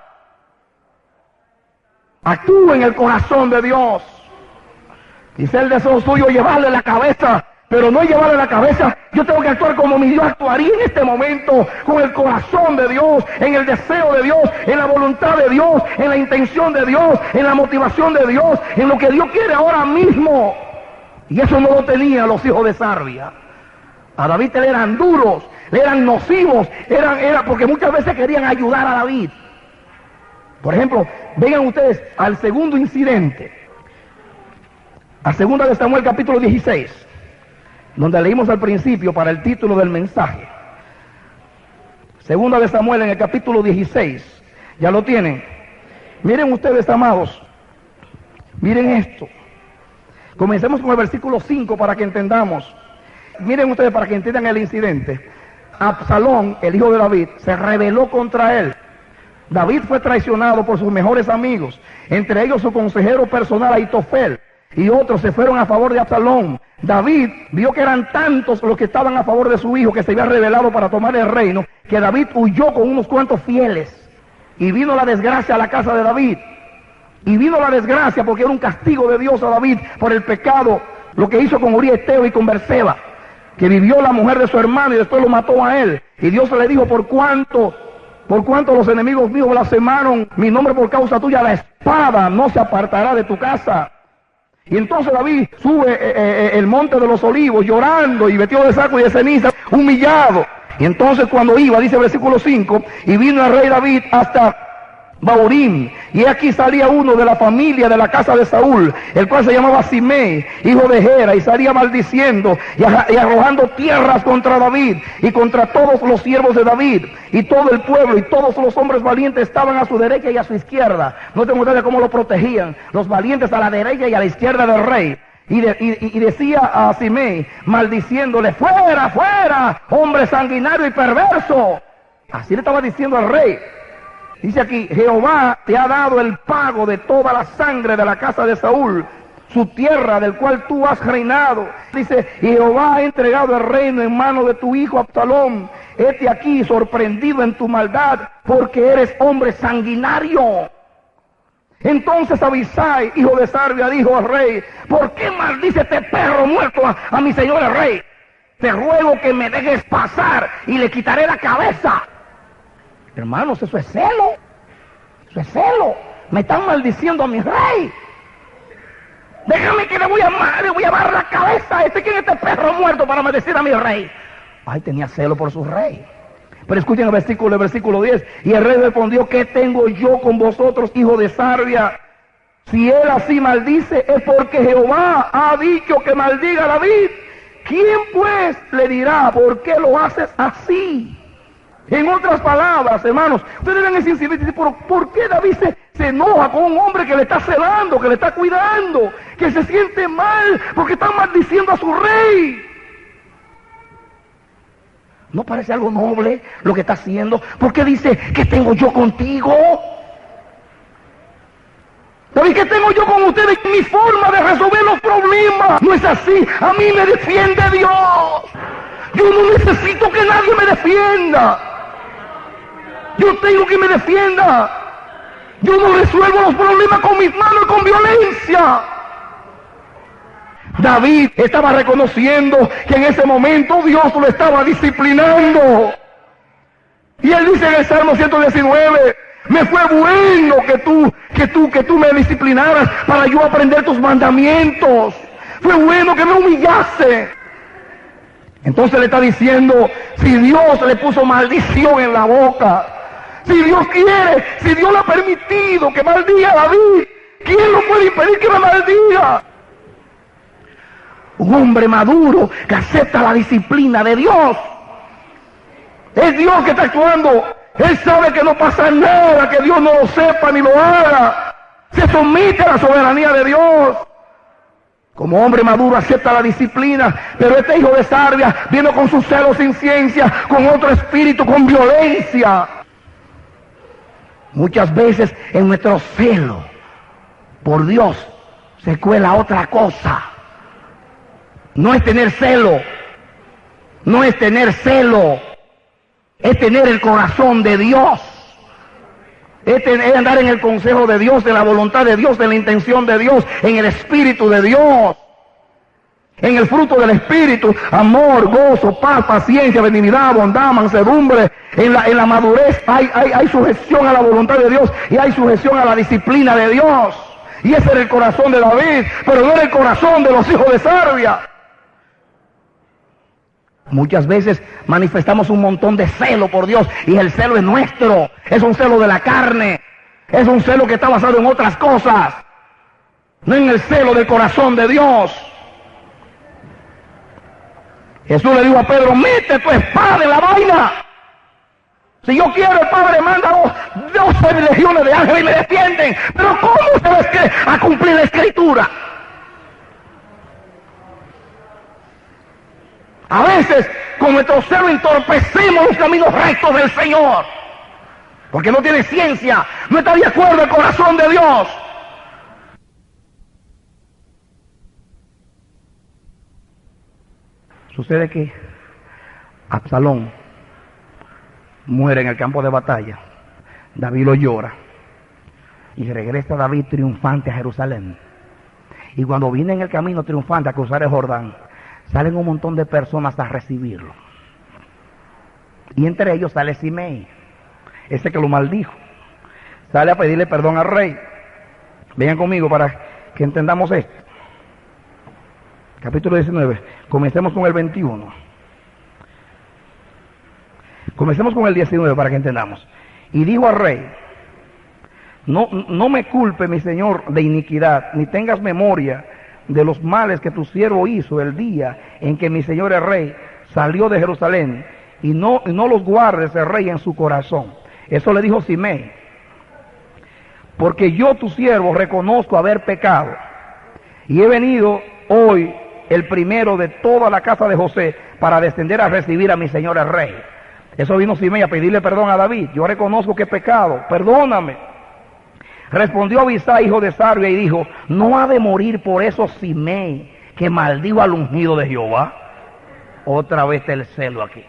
Actúa en el corazón de Dios. Dice el deseo suyo llevarle la cabeza, pero no llevarle la cabeza. Yo tengo que actuar como mi Dios actuaría en este momento, con el corazón de Dios, en el deseo de Dios, en la voluntad de Dios, en la intención de Dios, en la motivación de Dios, en lo que Dios quiere ahora mismo. Y eso no lo tenían los hijos de Sarvia. A David le eran duros, le eran nocivos, eran porque muchas veces querían ayudar a David. Por ejemplo, vengan ustedes al segundo incidente, a 2 de Samuel capítulo 16, donde leímos al principio para el título del mensaje. 2 de Samuel en el capítulo 16, ¿ya lo tienen? Miren ustedes, amados, miren esto. Comencemos con el versículo 5 para que entendamos. Miren ustedes para que entiendan el incidente. Absalón, el hijo de David, se rebeló contra él. David fue traicionado por sus mejores amigos, entre ellos su consejero personal Ahitofel, y otros se fueron a favor de Absalón. David vio que eran tantos los que estaban a favor de su hijo que se había rebelado para tomar el reino, que David huyó con unos cuantos fieles. Y vino la desgracia a la casa de David. Y vino la desgracia porque era un castigo de Dios a David por el pecado, lo que hizo con Uría Eteo y con Berseba, que vivió la mujer de su hermano y después lo mató a él. Y Dios le dijo: por cuanto los enemigos míos blasfemaron mi nombre por causa tuya, la espada no se apartará de tu casa. Y entonces David sube el monte de los olivos llorando y vestido de saco y de ceniza, humillado. Y entonces cuando iba, dice el versículo 5, y vino el rey David hasta Baurim, y aquí salía uno de la familia de la casa de Saúl, el cual se llamaba Simei, hijo de Gera, y salía maldiciendo y arrojando tierras contra David y contra todos los siervos de David, y todo el pueblo y todos los hombres valientes estaban a su derecha y a su izquierda. Noten ustedes cómo lo protegían, los valientes a la derecha y a la izquierda del rey. Y decía a Simei, maldiciéndole: fuera, fuera, hombre sanguinario y perverso. Así le estaba diciendo al rey. Dice aquí: Jehová te ha dado el pago de toda la sangre de la casa de Saúl, su tierra del cual tú has reinado. Dice: Jehová ha entregado el reino en mano de tu hijo Absalón. Hete aquí sorprendido en tu maldad, porque eres hombre sanguinario. Entonces Abisai, hijo de Sarvia, dijo al rey: ¿por qué maldice este perro muerto a mi señor el rey? Te ruego que me dejes pasar y le quitaré la cabeza. Hermanos, eso es celo. Eso es celo. Me están maldiciendo a mi rey. Déjame que le voy a dar la cabeza a este. ¿Quién es este perro muerto para maldecir a mi rey? Ay, tenía celo por su rey. Pero escuchen el versículo 10. Y el rey respondió: ¿qué tengo yo con vosotros, hijo de Sarvia? Si él así maldice, es porque Jehová ha dicho que maldiga a David. ¿Quién pues le dirá por qué lo haces así? En otras palabras, hermanos, ustedes ven ese incidente y dicen: ¿por qué David se enoja con un hombre que le está celando, que le está cuidando, que se siente mal porque está maldiciendo a su rey? ¿No parece algo noble lo que está haciendo? ¿Por qué dice: ¿qué tengo yo contigo? David, ¿qué tengo yo con ustedes? Mi forma de resolver los problemas no es así. A mí me defiende Dios. Yo no necesito que nadie me defienda. Yo tengo que me defienda. Yo no resuelvo los problemas con mis manos y con violencia. David estaba reconociendo que en ese momento Dios lo estaba disciplinando. Y él dice en el Salmo 119, me fue bueno que tú me disciplinaras para yo aprender tus mandamientos. Fue bueno que me humillase. Entonces le está diciendo, si Dios le puso maldición en la boca, si Dios quiere, si Dios le ha permitido que maldiga a David, ¿quién lo puede impedir que me maldiga? Un hombre maduro que acepta la disciplina de Dios. Es Dios que está actuando. Él sabe que no pasa nada, que Dios no lo sepa ni lo haga. Se somete a la soberanía de Dios. Como hombre maduro acepta la disciplina, pero este hijo de Sarvia vino con su celo sin ciencia, con otro espíritu, con violencia. Muchas veces en nuestro celo por Dios se cuela otra cosa. No es tener celo, no es tener celo, es tener el corazón de Dios, es andar en el consejo de Dios, de la voluntad de Dios, de la intención de Dios, en el espíritu de Dios, en el fruto del espíritu, amor, gozo, paz, paciencia, benignidad, bondad, mansedumbre. En la madurez hay sujeción a la voluntad de Dios y hay sujeción a la disciplina de Dios. Y ese era el corazón de David, pero no era el corazón de los hijos de Sarvia. Muchas veces manifestamos un montón de celo por Dios y el celo es nuestro, es un celo de la carne, es un celo que está basado en otras cosas, no en el celo del corazón de Dios. Jesús le dijo a Pedro, mete tu espada en la vaina. Si yo quiero, el Padre manda 12 legiones de ángeles y me defienden. Pero ¿cómo sabes que a cumplir la Escritura? A veces, con nuestro celo entorpecemos los caminos rectos del Señor. Porque no tiene ciencia, no está de acuerdo el corazón de Dios. Sucede que Absalón muere en el campo de batalla. David lo llora. Y regresa David triunfante a Jerusalén. Y cuando viene en el camino triunfante a cruzar el Jordán, salen un montón de personas a recibirlo. Y entre ellos sale Simei, ese que lo maldijo. Sale a pedirle perdón al rey. Vengan conmigo para que entendamos esto. Capítulo 19. Comencemos con el 21. Comencemos con el 19 para que entendamos. Y dijo al rey, no me culpe, mi señor, de iniquidad, ni tengas memoria de los males que tu siervo hizo el día en que mi señor el rey salió de Jerusalén, y no los guardes el rey en su corazón. Eso le dijo Simei. Porque yo, tu siervo, reconozco haber pecado, y he venido hoy el primero de toda la casa de José para descender a recibir a mi señor el rey. Eso vino Simei a pedirle perdón a David. Yo reconozco que he pecado, perdóname. Respondió Abisai, hijo de Sarvia, y dijo, no ha de morir por eso Simei, que maldijo al ungido de Jehová. Otra vez está el celo aquí.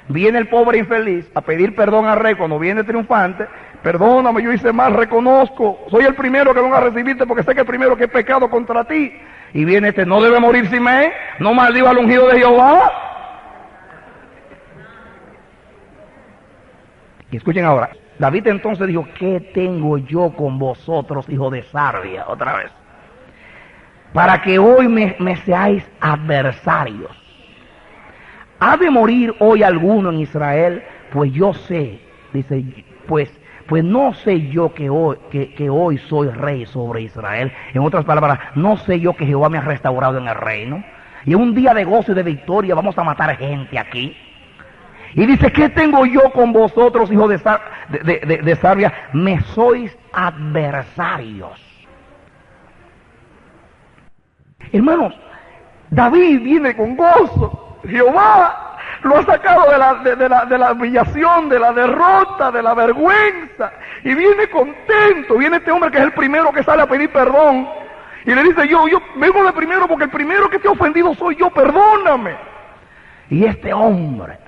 Viene el pobre infeliz a pedir perdón al rey cuando viene triunfante. Perdóname, yo hice mal, reconozco. Soy el primero que vengo a recibirte porque sé que el primero que he pecado contra ti. Y viene este, no debe morir Simei, no maldijo al ungido de Jehová. Y escuchen ahora. David entonces dijo, ¿qué tengo yo con vosotros, hijos de Sarvia? Otra vez. Para que hoy me seáis adversarios. ¿Ha de morir hoy alguno en Israel? Pues yo sé, dice, pues no sé yo que hoy soy rey sobre Israel. En otras palabras, no sé yo que Jehová me ha restaurado en el reino. Y en un día de gozo y de victoria vamos a matar gente aquí. Y dice, ¿qué tengo yo con vosotros, hijos de Sarvia? Me sois adversarios. Hermanos, David viene con gozo. Jehová lo ha sacado de la humillación, de la derrota, de la vergüenza. Y viene contento. Viene este hombre que es el primero que sale a pedir perdón. Y le dice, yo vengo de primero porque el primero que te ha ofendido soy yo, perdóname. Y este hombre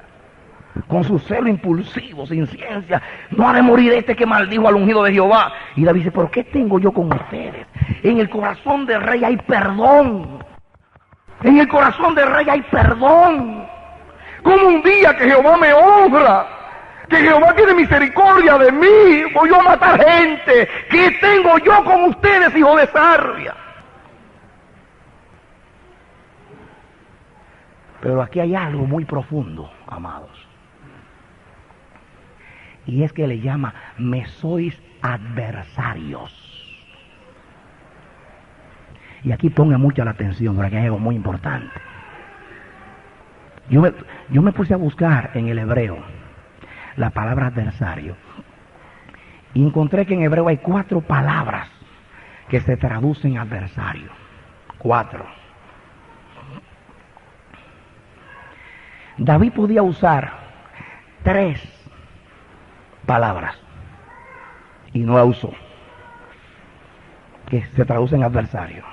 con su celo impulsivo, sin ciencia. No ha de morir este que maldijo al ungido de Jehová. Y David dice, ¿pero qué tengo yo con ustedes? En el corazón del rey hay perdón. En el corazón del rey hay perdón. Como un día que Jehová me honra, que Jehová tiene misericordia de mí, voy yo a matar gente. ¿Qué tengo yo con ustedes, hijos de Sarvia? Pero aquí hay algo muy profundo, amados. Y es que le llama, me sois adversarios. Y aquí ponga mucha la atención, porque hay algo muy importante. Yo me puse a buscar en el hebreo la palabra adversario. Y encontré que en hebreo hay 4 palabras que se traducen adversario. 4. David podía usar 3 palabras y no la usó, que se traduce en adversario.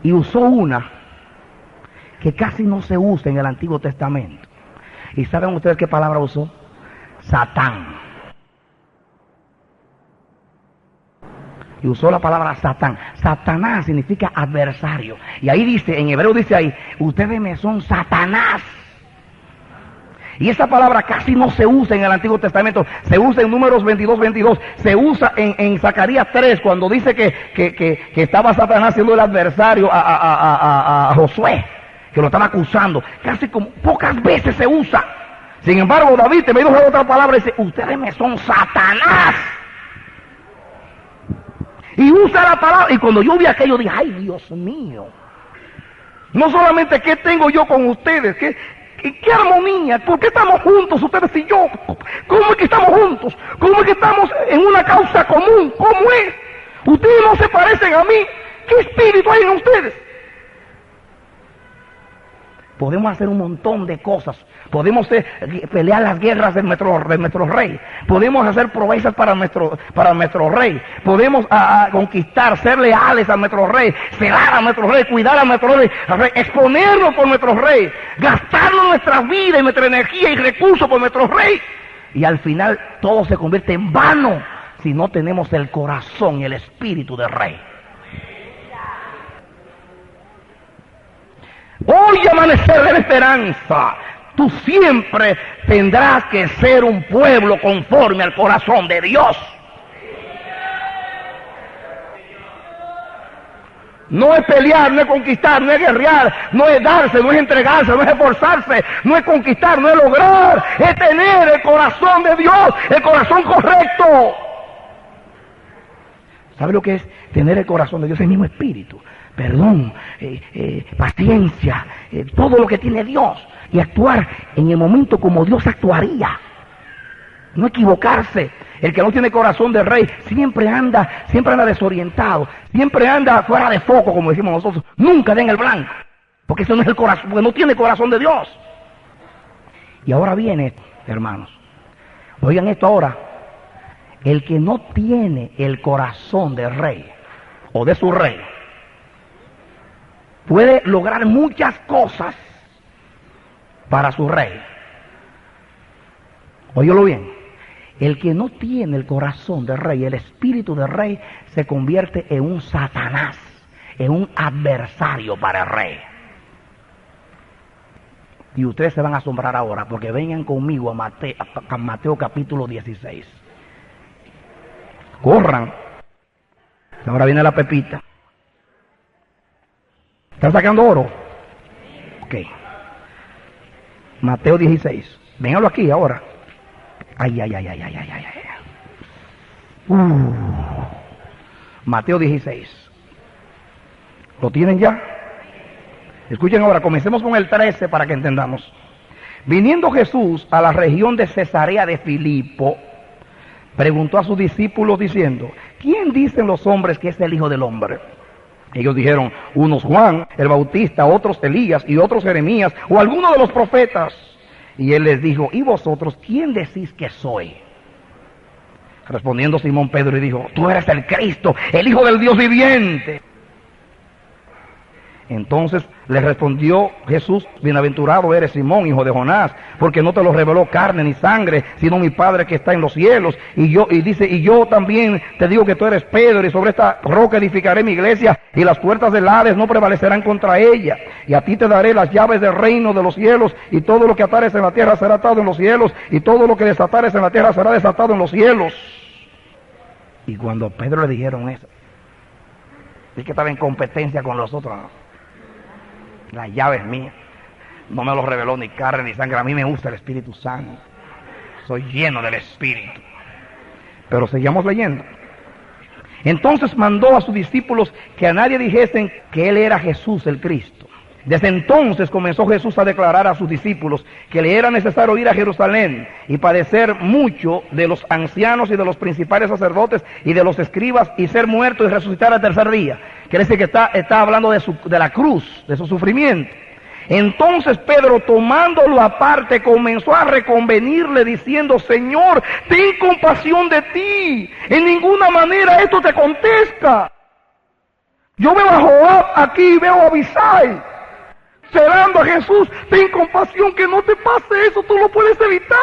Y usó una que casi no se usa en el Antiguo Testamento. ¿Y saben ustedes qué palabra usó? Satán. Y usó la palabra Satán. Satanás significa adversario. Y ahí dice, en hebreo dice ahí, ustedes me son Satanás. Y esa palabra casi no se usa en el Antiguo Testamento. Se usa en Números 22. Se usa en Zacarías 3, cuando dice que estaba Satanás siendo el adversario a Josué, que lo estaba acusando. Casi como pocas veces se usa. Sin embargo, David te me dijo otra palabra y dice, ustedes me son Satanás. Y usa la palabra. Y cuando yo vi aquello dije, ay Dios mío. No solamente qué tengo yo con ustedes, ¿qué armonía? ¿Por qué estamos juntos ustedes y yo? ¿Cómo es que estamos juntos? ¿Cómo es que estamos en una causa común? ¿Cómo es? Ustedes no se parecen a mí. ¿Qué espíritu hay en ustedes? Podemos hacer un montón de cosas. Podemos pelear las guerras de nuestro rey. Podemos hacer proezas para nuestro rey. Podemos conquistar, ser leales a nuestro rey, celar a nuestro rey, cuidar a nuestro rey, exponernos por nuestro rey, gastarnos nuestra vida y nuestra energía y recursos por nuestro rey. Y al final todo se convierte en vano si no tenemos el corazón y el espíritu del rey. Hoy amanecer de la esperanza, tú siempre tendrás que ser un pueblo conforme al corazón de Dios. No es pelear, no es conquistar, no es guerrear, no es darse, no es entregarse, no es esforzarse, no es conquistar, no es lograr, es tener el corazón de Dios, el corazón correcto. ¿Sabe lo que es tener el corazón de Dios? El mismo espíritu. Perdón, paciencia, todo lo que tiene Dios, y actuar en el momento como Dios actuaría. No equivocarse. El que no tiene corazón de rey siempre anda desorientado, siempre anda fuera de foco, como decimos nosotros. Nunca da en el blanco, porque eso no es el corazón, porque no tiene corazón de Dios. Y ahora viene, hermanos, oigan esto ahora, el que no tiene el corazón del rey o de su rey puede lograr muchas cosas para su rey. Óyelo bien. El que no tiene el corazón del rey, el espíritu del rey, se convierte en un Satanás, en un adversario para el rey. Y ustedes se van a asombrar ahora, porque vengan conmigo a Mateo capítulo 16. Corran. Ahora viene la pepita. ¿Están sacando oro? Ok. Mateo 16. Vénganlo aquí ahora. Ay. Mateo 16. ¿Lo tienen ya? Escuchen ahora, comencemos con el 13 para que entendamos. Viniendo Jesús a la región de Cesarea de Filipo, preguntó a sus discípulos diciendo, ¿quién dicen los hombres que es el Hijo del Hombre? Ellos dijeron, unos Juan el Bautista, otros Elías y otros Jeremías o alguno de los profetas. Y él les dijo, ¿y vosotros quién decís que soy? Respondiendo Simón Pedro y dijo, tú eres el Cristo, el Hijo del Dios viviente. Entonces Le respondió Jesús: bienaventurado eres, Simón, hijo de Jonás, porque no te lo reveló carne ni sangre, sino mi Padre que está en los cielos. Y yo también te digo que tú eres Pedro, y sobre esta roca edificaré mi iglesia, y las puertas del Hades no prevalecerán contra ella. Y a ti te daré las llaves del reino de los cielos, y todo lo que atares en la tierra será atado en los cielos, y todo lo que desatares en la tierra será desatado en los cielos. Y cuando a Pedro le dijeron eso, es que estaba en competencia con los otros, ¿no? La llave es mía, no me lo reveló ni carne ni sangre, a mí me gusta el Espíritu Santo, soy lleno del Espíritu. Pero seguimos leyendo. Entonces mandó a sus discípulos que a nadie dijesen que él era Jesús el Cristo. Desde entonces comenzó Jesús a declarar a sus discípulos que le era necesario ir a Jerusalén y padecer mucho de los ancianos y de los principales sacerdotes y de los escribas, y ser muerto y resucitar al tercer día. Quiere decir que está hablando de la cruz, de su sufrimiento. Entonces Pedro, tomándolo aparte, comenzó a reconvenirle diciendo: Señor, ten compasión de ti, en ninguna manera esto te acontezca. Yo veo a Joab aquí, veo a Abisai celando a Jesús. Ten compasión, que no te pase eso, tú lo puedes evitar.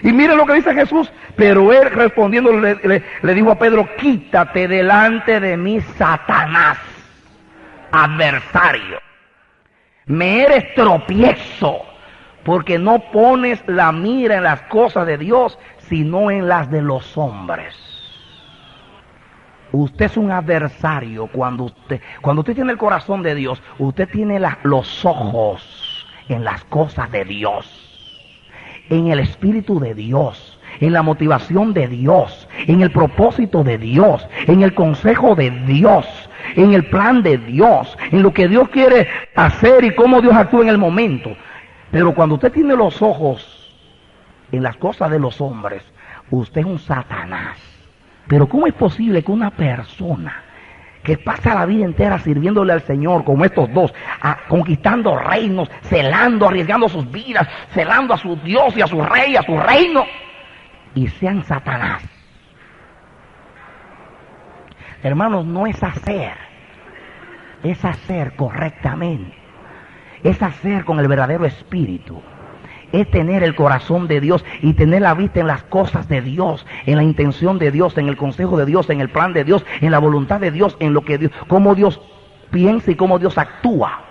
Y miren lo que dice Jesús. Pero él respondiendo le dijo a Pedro: quítate delante de mí, Satanás, adversario. Me eres tropiezo, porque no pones la mira en las cosas de Dios, sino en las de los hombres. Usted es un adversario cuando usted tiene el corazón de Dios. Usted tiene los ojos en las cosas de Dios, en el Espíritu de Dios, en la motivación de Dios, en el propósito de Dios, en el consejo de Dios, en el plan de Dios, en lo que Dios quiere hacer y cómo Dios actúa en el momento. Pero cuando usted tiene los ojos en las cosas de los hombres, usted es un Satanás. Pero ¿cómo es posible que una persona que pasa la vida entera sirviéndole al Señor, como estos dos, conquistando reinos, celando, arriesgando sus vidas, celando a su Dios y a su rey, a su reino, y sean Satanás? Hermanos, no es hacer correctamente, es hacer con el verdadero espíritu. Es tener el corazón de Dios y tener la vista en las cosas de Dios, en la intención de Dios, en el consejo de Dios, en el plan de Dios, en la voluntad de Dios, en lo que Dios, cómo Dios piensa y cómo Dios actúa.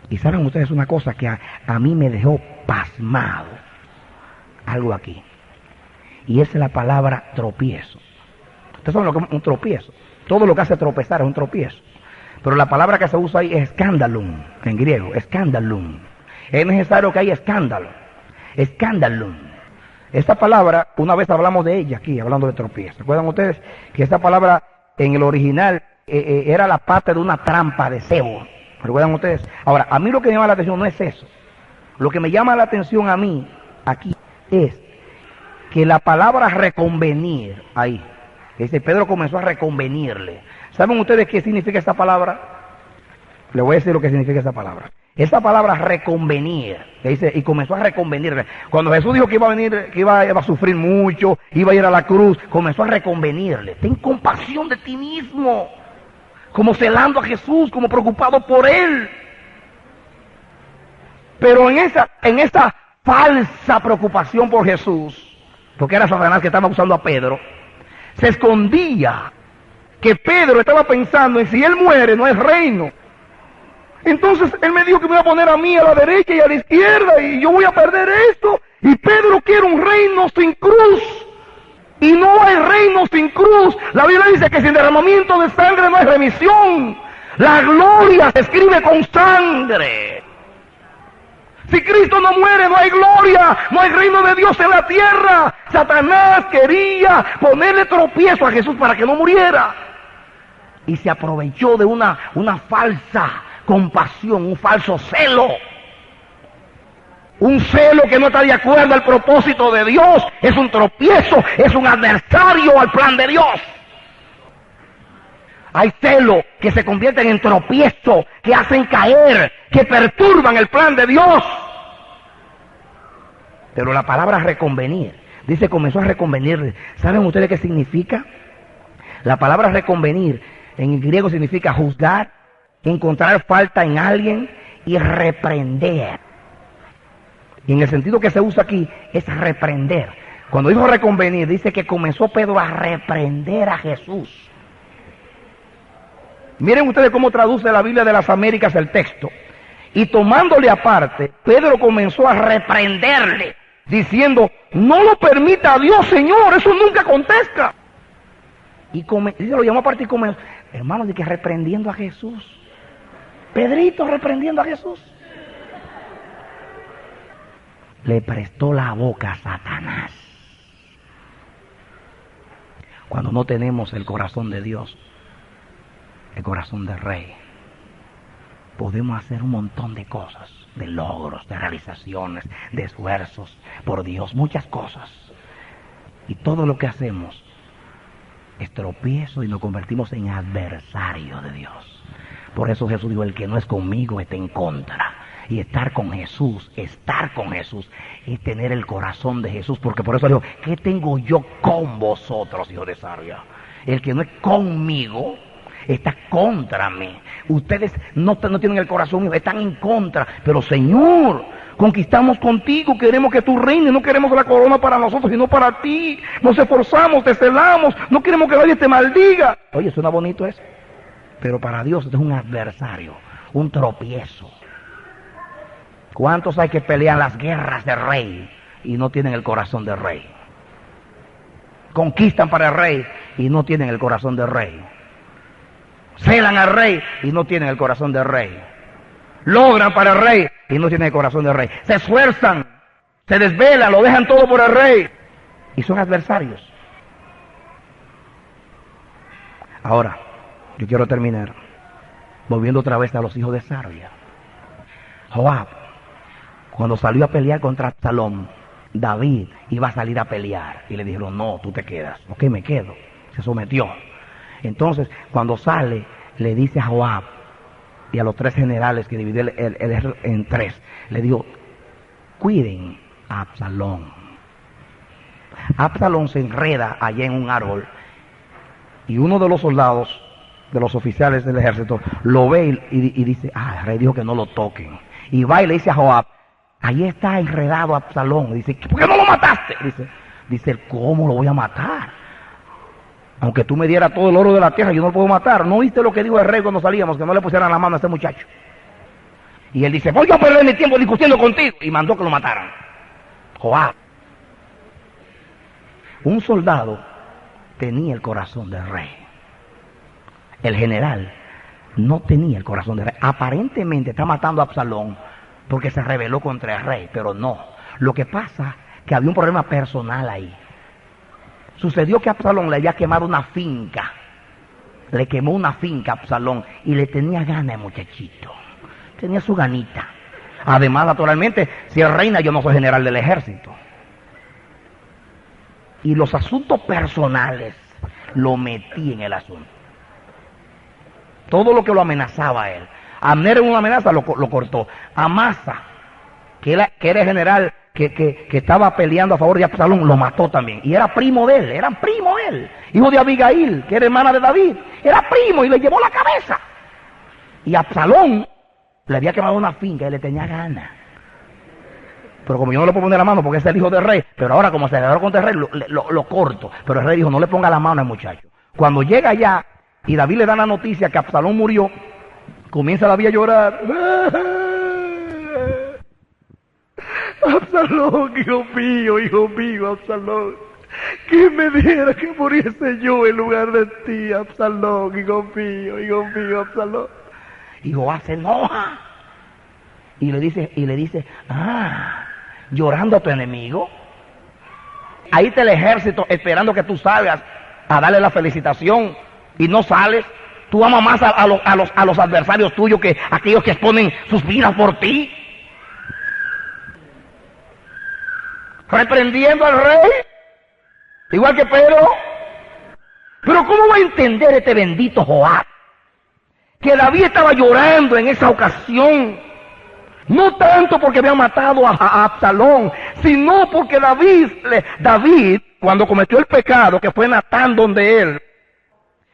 Y saben ustedes una cosa que a mí me dejó pasmado, algo aquí, y es la palabra tropiezo. Ustedes saben lo que es un tropiezo. Todo lo que hace tropezar es un tropiezo. Pero la palabra que se usa ahí es escandalum, en griego, escandalum. Es necesario que haya escándalo, escandalum. Esta palabra, una vez hablamos de ella aquí, hablando de tropiezo. ¿Recuerdan ustedes que esta palabra en el original era la parte de una trampa de cebo? ¿Recuerdan ustedes? Ahora, a mí lo que me llama la atención no es eso. Lo que me llama la atención a mí aquí es que la palabra reconvenir ahí, dice Pedro comenzó a reconvenirle. ¿Saben ustedes qué significa esta palabra? Le voy a decir lo que significa esta palabra. Esta palabra reconvenir, que dice, y comenzó a reconvenirle. Cuando Jesús dijo que iba a venir, que iba a sufrir mucho, iba a ir a la cruz, comenzó a reconvenirle. Ten compasión de ti mismo, como celando a Jesús, como preocupado por él. Pero en esa falsa preocupación por Jesús, porque era Satanás que estaba acusando a Pedro, se escondía que Pedro estaba pensando en si él muere no es reino. Entonces él me dijo que me iba a poner a mí a la derecha y a la izquierda y yo voy a perder esto. Y Pedro quiere un reino sin cruz. Y no hay reino sin cruz. La Biblia dice que sin derramamiento de sangre no hay remisión. La gloria se escribe con sangre. Si Cristo no muere, no hay gloria, no hay reino de Dios en la tierra. Satanás quería ponerle tropiezo a Jesús para que no muriera. Y se aprovechó de una falsa compasión, un falso celo. Un celo que no está de acuerdo al propósito de Dios. Es un tropiezo, es un adversario al plan de Dios. Hay celo que se convierten en tropiezo, que hacen caer, que perturban el plan de Dios. Pero la palabra reconvenir, dice, comenzó a reconvenir. ¿Saben ustedes qué significa? La palabra reconvenir En el griego significa juzgar, encontrar falta en alguien y reprender. Y en el sentido que se usa aquí es reprender. Cuando dijo reconvenir, dice que comenzó Pedro a reprender a Jesús. Miren ustedes cómo traduce la Biblia de las Américas el texto. Y tomándole aparte, Pedro comenzó a reprenderle, diciendo, no lo permita Dios, Señor, eso nunca acontezca. Y lo llamó aparte y comenzó, hermano, de que reprendiendo a Jesús. Pedrito reprendiendo a Jesús. Le prestó la boca a Satanás. Cuando no tenemos el corazón de Dios, el corazón del Rey, podemos hacer un montón de cosas, de logros, de realizaciones, de esfuerzos por Dios, muchas cosas. Y todo lo que hacemos es tropiezo y nos convertimos en adversarios de Dios. Por eso Jesús dijo, el que no es conmigo está en contra. Y estar con Jesús es tener el corazón de Jesús, porque por eso dijo, ¿qué tengo yo con vosotros, hijos de Sarvia? El que no es conmigo está contra mí. Ustedes no tienen el corazón mío, están en contra. Pero Señor, conquistamos contigo, queremos que tú reines, no queremos la corona para nosotros, sino para ti. Nos esforzamos, te celamos, no queremos que nadie te maldiga. Oye, suena bonito eso. Pero para Dios esto es un adversario, un tropiezo. ¿Cuántos hay que pelean las guerras del rey y no tienen el corazón del rey? Conquistan para el rey y no tienen el corazón del rey. Celan al rey y no tienen el corazón del rey. Logran para el rey y no tienen el corazón del rey. Se esfuerzan, se desvelan, lo dejan todo por el rey y son adversarios. Ahora, yo quiero terminar volviendo otra vez a los hijos de Sarvia. Joab, cuando salió a pelear contra Absalón, David iba a salir a pelear y le dijeron, no, tú te quedas. Ok, me quedo. Se sometió. Entonces, cuando sale, le dice a Joab y a los tres generales que dividió el ejército en tres, le dijo, cuiden a Absalón. Absalón se enreda allá en un árbol y uno de los soldados, de los oficiales del ejército, lo ve y dice, el rey dijo que no lo toquen. Y va y le dice a Joab, ahí está enredado Absalón. Dice, ¿por qué no lo mataste? Dice, ¿cómo lo voy a matar? Aunque tú me dieras todo el oro de la tierra, yo no lo puedo matar. ¿No viste lo que dijo el rey cuando salíamos? Que no le pusieran la mano a este muchacho. Y él dice, voy a perder mi tiempo discutiendo contigo. Y mandó que lo mataran. Joab. Un soldado tenía el corazón del rey. El general no tenía el corazón del rey. Aparentemente está matando a Absalón porque se rebeló contra el rey, pero no. Lo que pasa es que había un problema personal ahí. Sucedió que Absalón le había quemado una finca. Le quemó una finca a Absalón y le tenía gana el muchachito. Tenía su ganita. Además, naturalmente, si es reina, yo no soy general del ejército. Y los asuntos personales lo metí en el asunto. Todo lo que lo amenazaba a él. Abner en una amenaza lo cortó. Amasa, que era general, que estaba peleando a favor de Absalón, lo mató también. Y era primo de él, eran primo él. Hijo de Abigail, que era hermana de David. Era primo y le llevó la cabeza. Y Absalón le había quemado una finca y le tenía ganas. Pero como yo no le puedo poner la mano porque es el hijo del rey, pero ahora como se rebeló contra el rey, lo corto. Pero el rey dijo, no le ponga la mano al muchacho. Cuando llega allá y David le da la noticia que Absalón murió, comienza David a llorar. Absalón, hijo mío, Absalón. Que me diera que muriese yo en lugar de ti, Absalón, hijo mío, Absalón. Y Joab se enoja. Y le dice, llorando a tu enemigo. Ahí está el ejército esperando que tú salgas a darle la felicitación y no sales. Tú amas más a los adversarios tuyos que aquellos que exponen sus vidas por ti. Reprendiendo al rey, igual que Pedro. Pero ¿cómo va a entender este bendito Joab que David estaba llorando en esa ocasión? No tanto porque había matado a Absalón, sino porque David, cuando cometió el pecado, que fue Natán donde él,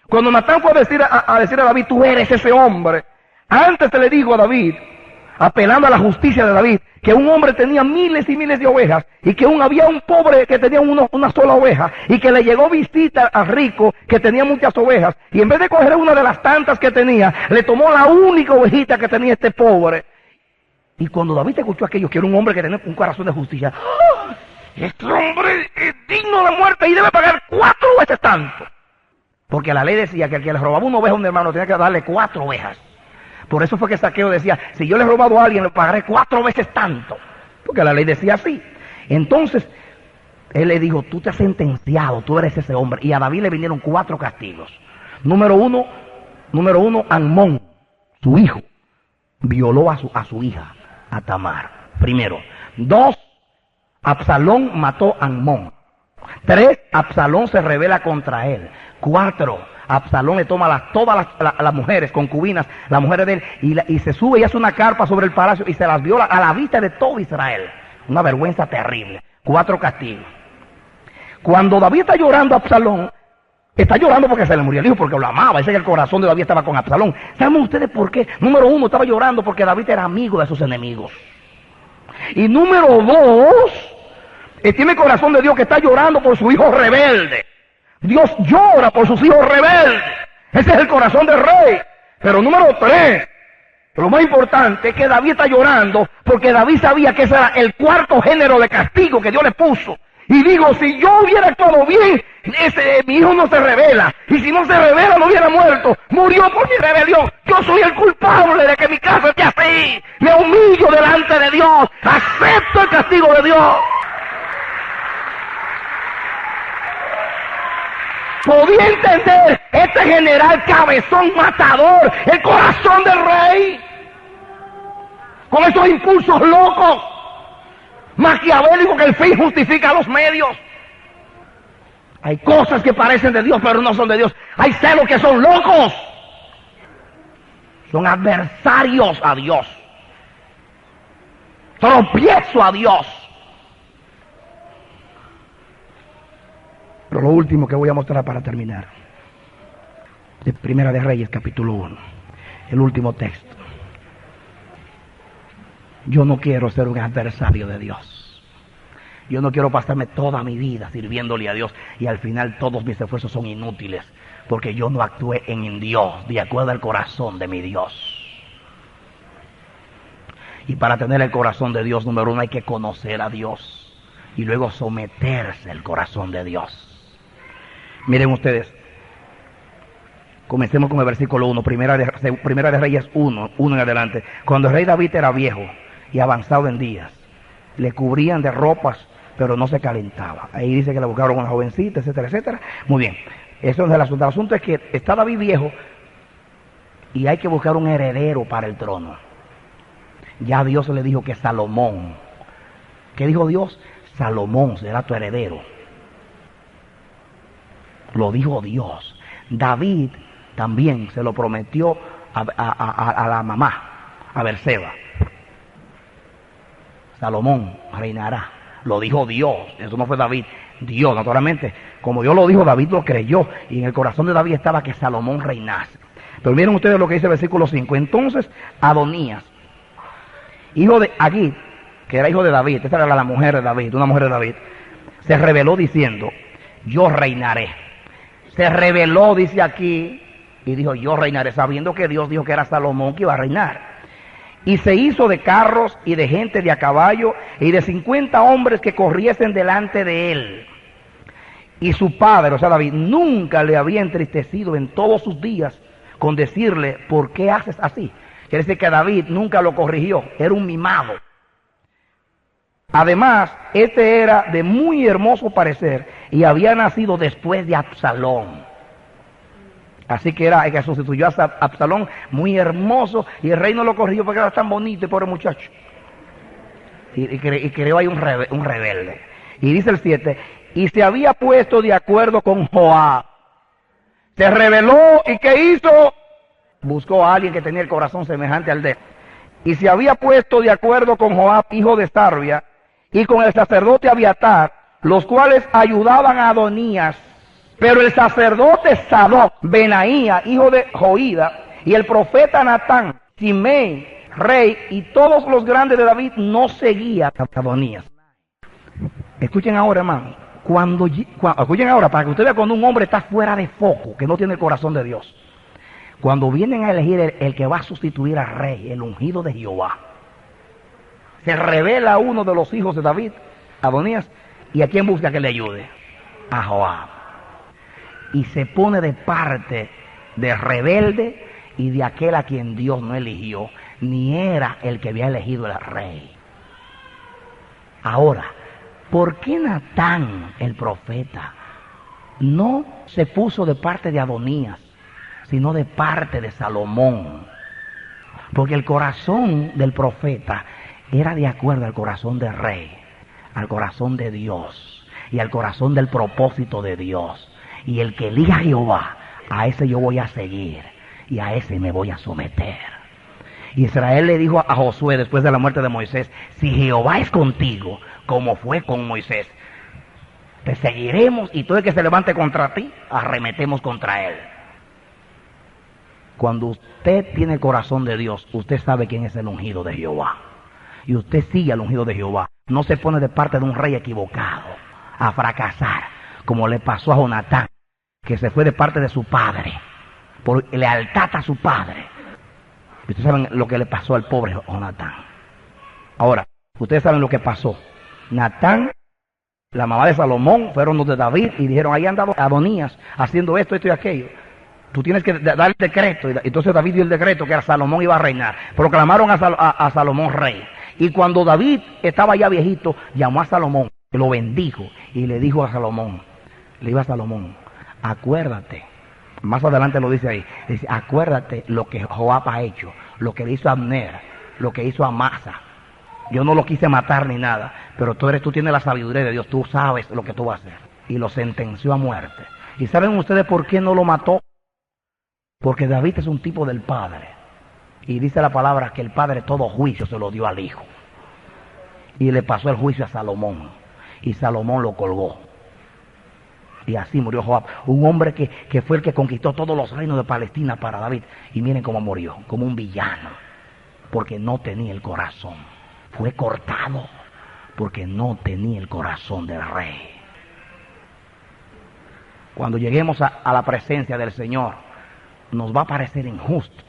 Cuando Natán fue a decir a David, tú eres ese hombre, antes se le dijo a David, apelando a la justicia de David, que un hombre tenía miles y miles de ovejas, y que había un pobre que tenía una sola oveja, y que le llegó visita al rico que tenía muchas ovejas, y en vez de coger una de las tantas que tenía, le tomó la única ovejita que tenía este pobre. Y cuando David escuchó aquello, que era un hombre que tenía un corazón de justicia, ¡oh! Este hombre es digno de muerte y debe pagar 4 veces tanto. Porque la ley decía que el que le robaba una oveja a un hermano tenía que darle 4 ovejas. Por eso fue que Zaqueo decía, si yo le he robado a alguien, le pagaré 4 veces tanto. Porque la ley decía así. Entonces, él le dijo, tú te has sentenciado, tú eres ese hombre. Y a David le vinieron 4 castigos. Número uno, Amnón, su hijo, violó a su hija, a Tamar. Primero. 2, Absalón mató a Amnón. 3, Absalón se rebela contra él. 4, Absalón le toma todas las mujeres, concubinas, las mujeres de él, y se sube y hace una carpa sobre el palacio y se las viola a la vista de todo Israel. Una vergüenza terrible. 4 castigos. Cuando David está llorando a Absalón, está llorando porque se le murió el hijo, porque lo amaba. Ese es el corazón de David, estaba con Absalón. ¿Saben ustedes por qué? Número 1, estaba llorando porque David era amigo de sus enemigos. Y número 2, tiene el corazón de Dios que está llorando por su hijo rebelde. Dios llora por sus hijos rebeldes. Ese es el corazón del rey. Pero número 3, lo más importante es que David está llorando porque David sabía que ese era el 4º género de castigo que Dios le puso. Y digo, si yo hubiera actuado bien, mi hijo no se revela. Y si no se revela, no hubiera muerto. Murió por mi rebelión. Yo soy el culpable de que mi casa esté así. Me humillo delante de Dios. Acepto el castigo de Dios. Podía entender este general cabezón matador, el corazón del rey, con esos impulsos locos, maquiavélicos, que el fin justifica los medios. Hay cosas que parecen de Dios, pero no son de Dios. Hay celos que son locos, son adversarios a Dios, tropiezo a Dios. Pero lo último que voy a mostrar para terminar, de Primera de Reyes, capítulo 1, el último texto. Yo no quiero ser un adversario de Dios. Yo no quiero pasarme toda mi vida sirviéndole a Dios y al final todos mis esfuerzos son inútiles porque yo no actué en Dios de acuerdo al corazón de mi Dios. Y para tener el corazón de Dios, número 1, hay que conocer a Dios y luego someterse al corazón de Dios. Miren ustedes, comencemos con el versículo 1, Primera de Reyes 1 en adelante. Cuando el rey David era viejo y avanzado en días, le cubrían de ropas, pero no se calentaba. Ahí dice que le buscaron una jovencita, etcétera, etcétera. Muy bien, eso es el asunto. El asunto es que está David viejo y hay que buscar un heredero para el trono. Ya Dios le dijo que Salomón, ¿qué dijo Dios? Salomón será tu heredero. Lo dijo Dios. David también se lo prometió a la mamá, a Berseba. Salomón reinará. Lo dijo Dios. Eso no fue David. Dios, naturalmente. Como Dios lo dijo, David lo creyó. Y en el corazón de David estaba que Salomón reinase. Pero miren ustedes lo que dice el versículo 5. Entonces Adonías, hijo de Agit, que era hijo de David, esta era la mujer de David, una mujer de David, se rebeló diciendo, yo reinaré. Se rebeló, dice aquí, y dijo, yo reinaré, sabiendo que Dios dijo que era Salomón que iba a reinar. Y se hizo de carros y de gente de a caballo y de 50 hombres que corriesen delante de él. Y su padre, o sea David, nunca le había entristecido en todos sus días con decirle, ¿por qué haces así? Quiere decir que David nunca lo corrigió, era un mimado. Además, este era de muy hermoso parecer y había nacido después de Absalón. Así que era el que sustituyó a Absalón, muy hermoso, y el rey no lo corrigió porque era tan bonito, el pobre muchacho. Y creó ahí un rebelde. Y dice el 7, y se había puesto de acuerdo con Joab. Se rebeló, ¿y qué hizo? Buscó a alguien que tenía el corazón semejante al de él. Y se había puesto de acuerdo con Joab, hijo de Sarvia, y con el sacerdote Abiatar, los cuales ayudaban a Adonías Pero el sacerdote Sadoc, Benaía, hijo de Joída, y el profeta Natán, Simei, rey, y todos los grandes de David no seguían a Adonías. Escuchen ahora, hermano. Escuchen ahora, para que ustedes vean cuando un hombre está fuera de foco, que no tiene el corazón de Dios. Cuando vienen a elegir el que va a sustituir al rey, el ungido de Jehová, se revela uno de los hijos de David, Adonías, y ¿a quién busca que le ayude? A Joab. Y se pone de parte de rebelde y de aquel a quien Dios no eligió, ni era el que había elegido el rey. Ahora, ¿por qué Natán, el profeta, no se puso de parte de Adonías, sino de parte de Salomón? Porque el corazón del profeta era de acuerdo al corazón del rey, al corazón de Dios y al corazón del propósito de Dios. Y el que elija a Jehová, a ese yo voy a seguir y a ese me voy a someter. Israel le dijo a Josué después de la muerte de Moisés: si Jehová es contigo, como fue con Moisés, te seguiremos, y todo el que se levante contra ti, arremetemos contra él. Cuando usted tiene el corazón de Dios, usted sabe quién es el ungido de Jehová. Y usted sigue al ungido de Jehová. No se pone de parte de un rey equivocado a fracasar, como le pasó a Jonatán, que se fue de parte de su padre, por lealtad a su padre. Ustedes saben lo que le pasó al pobre Jonatán. Ahora, ustedes saben lo que pasó. Natán, la mamá de Salomón, fueron los de David y dijeron: ahí anda Adonías haciendo esto, esto y aquello. Tú tienes que dar el decreto. Entonces David dio el decreto que Salomón iba a reinar. Proclamaron a Salomón rey. Y cuando David estaba ya viejito, llamó a Salomón, lo bendijo y le dijo a Salomón, acuérdate, más adelante lo dice ahí, dice: acuérdate lo que Joab ha hecho, lo que le hizo a Abner, lo que hizo a Amasa. Yo no lo quise matar ni nada, pero tú tienes la sabiduría de Dios, tú sabes lo que tú vas a hacer. Y lo sentenció a muerte. ¿Y saben ustedes por qué no lo mató? Porque David es un tipo del Padre. Y dice la palabra que el Padre todo juicio se lo dio al Hijo. Y le pasó el juicio a Salomón. Y Salomón lo colgó. Y así murió Joab, un hombre que fue el que conquistó todos los reinos de Palestina para David. Y miren cómo murió, como un villano, porque no tenía el corazón. Fue cortado porque no tenía el corazón del rey. Cuando lleguemos a la presencia del Señor, nos va a parecer injusto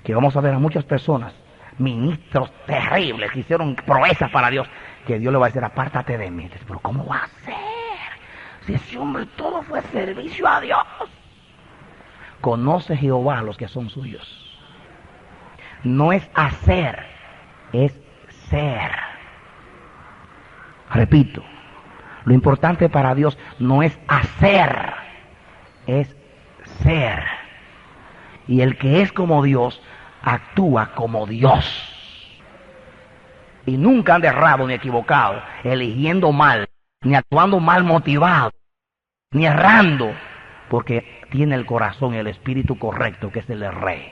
que vamos a ver a muchas personas, ministros terribles que hicieron proezas para Dios, que Dios le va a decir: apártate de mí. Pero ¿cómo va a ser? Si ese hombre todo fue servicio a Dios. Conoce Jehová a los que son suyos. No es hacer, es ser. Repito, lo importante para Dios no es hacer, es ser. Y el que es como Dios, actúa como Dios. Y nunca han errado ni equivocado, eligiendo mal, ni actuando mal motivado, ni errando, porque tiene el corazón y el espíritu correcto, que es el del rey.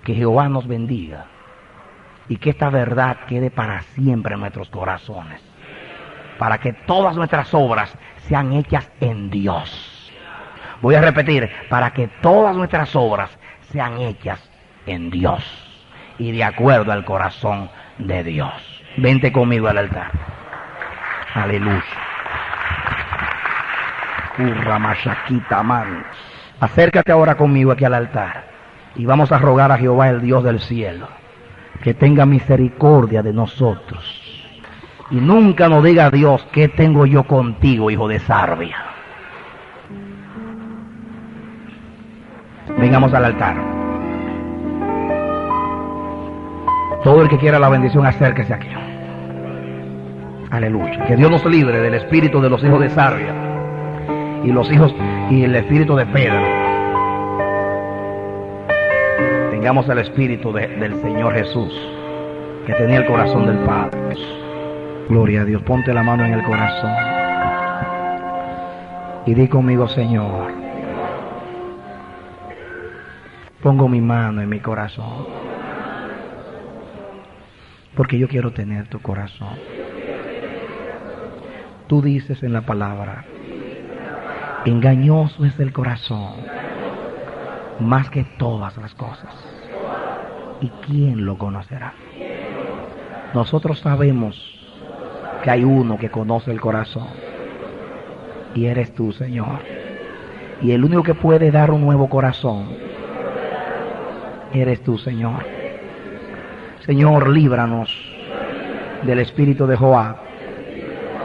Que Jehová nos bendiga y que esta verdad quede para siempre en nuestros corazones, para que todas nuestras obras sean hechas en Dios. Voy a repetir: para que todas nuestras obras sean hechas en Dios y de acuerdo al corazón de Dios. Vente conmigo al altar. Aleluya. Acércate ahora conmigo aquí al altar y vamos a rogar a Jehová, el Dios del cielo, que tenga misericordia de nosotros y nunca nos diga: Dios, ¿qué tengo yo contigo, hijo de Sarvia? Vengamos al altar. Todo el que quiera la bendición, acérquese aquí. Aleluya. Que Dios nos libre del espíritu de los hijos de Sarvia y los hijos y el espíritu de Pedro. Tengamos el espíritu del Señor Jesús, que tenía el corazón del Padre. Gloria a Dios. Ponte la mano en el corazón y di conmigo: Señor, pongo mi mano en mi corazón, porque yo quiero tener tu corazón. Tú dices en la palabra Engañoso es el corazón, más que todas las cosas. ¿Y quién lo conocerá? Nosotros sabemos que hay uno que conoce el corazón, y eres tú, Señor. Y el único que puede dar un nuevo corazón eres tú, Señor. Señor, líbranos del espíritu de Joab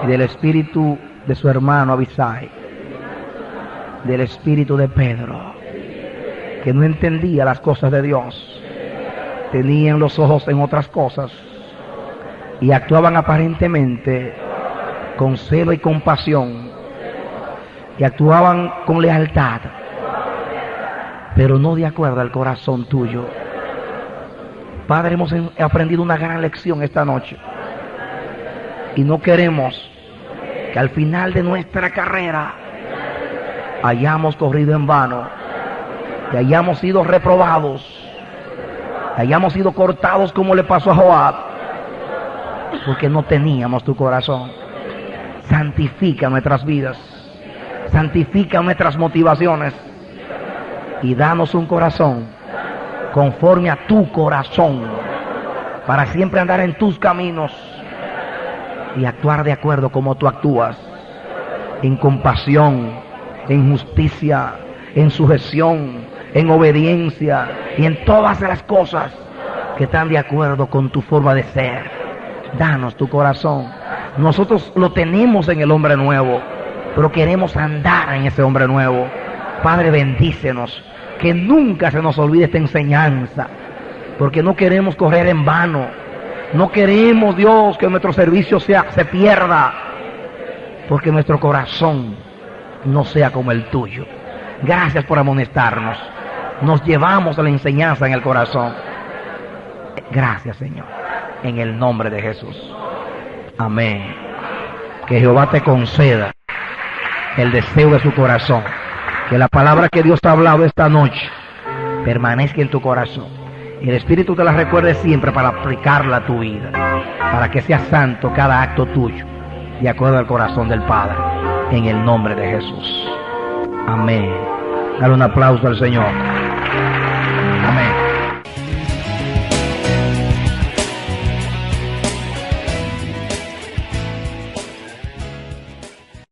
y del espíritu de su hermano Abisai, del espíritu de Pedro, que no entendía las cosas de Dios, tenían los ojos en otras cosas y actuaban aparentemente con celo y compasión, y actuaban con lealtad, pero no de acuerdo al corazón tuyo. Padre, hemos aprendido una gran lección esta noche y no queremos que al final de nuestra carrera hayamos corrido en vano, que hayamos sido reprobados, que hayamos sido cortados como le pasó a Joab, porque no teníamos tu corazón. Santifica nuestras vidas, santifica nuestras motivaciones y danos un corazón conforme a tu corazón, para siempre andar en tus caminos y actuar de acuerdo como tú actúas, en compasión, en justicia, en sujeción, en obediencia y en todas las cosas que están de acuerdo con tu forma de ser. Danos tu corazón. Nosotros lo tenemos en el hombre nuevo, pero queremos andar en ese hombre nuevo. Padre, bendícenos, que nunca se nos olvide esta enseñanza, porque no queremos correr en vano. No queremos, Dios, que nuestro servicio se pierda, porque nuestro corazón no sea como el tuyo. Gracias por amonestarnos. Nos llevamos a la enseñanza en el corazón. Gracias, Señor, en el nombre de Jesús. Amén. Que Jehová te conceda el deseo de su corazón. Que la palabra que Dios te ha hablado esta noche permanezca en tu corazón. Y el Espíritu te la recuerde siempre para aplicarla a tu vida, para que sea santo cada acto tuyo, de acuerdo al corazón del Padre, en el nombre de Jesús. Amén. Dale un aplauso al Señor.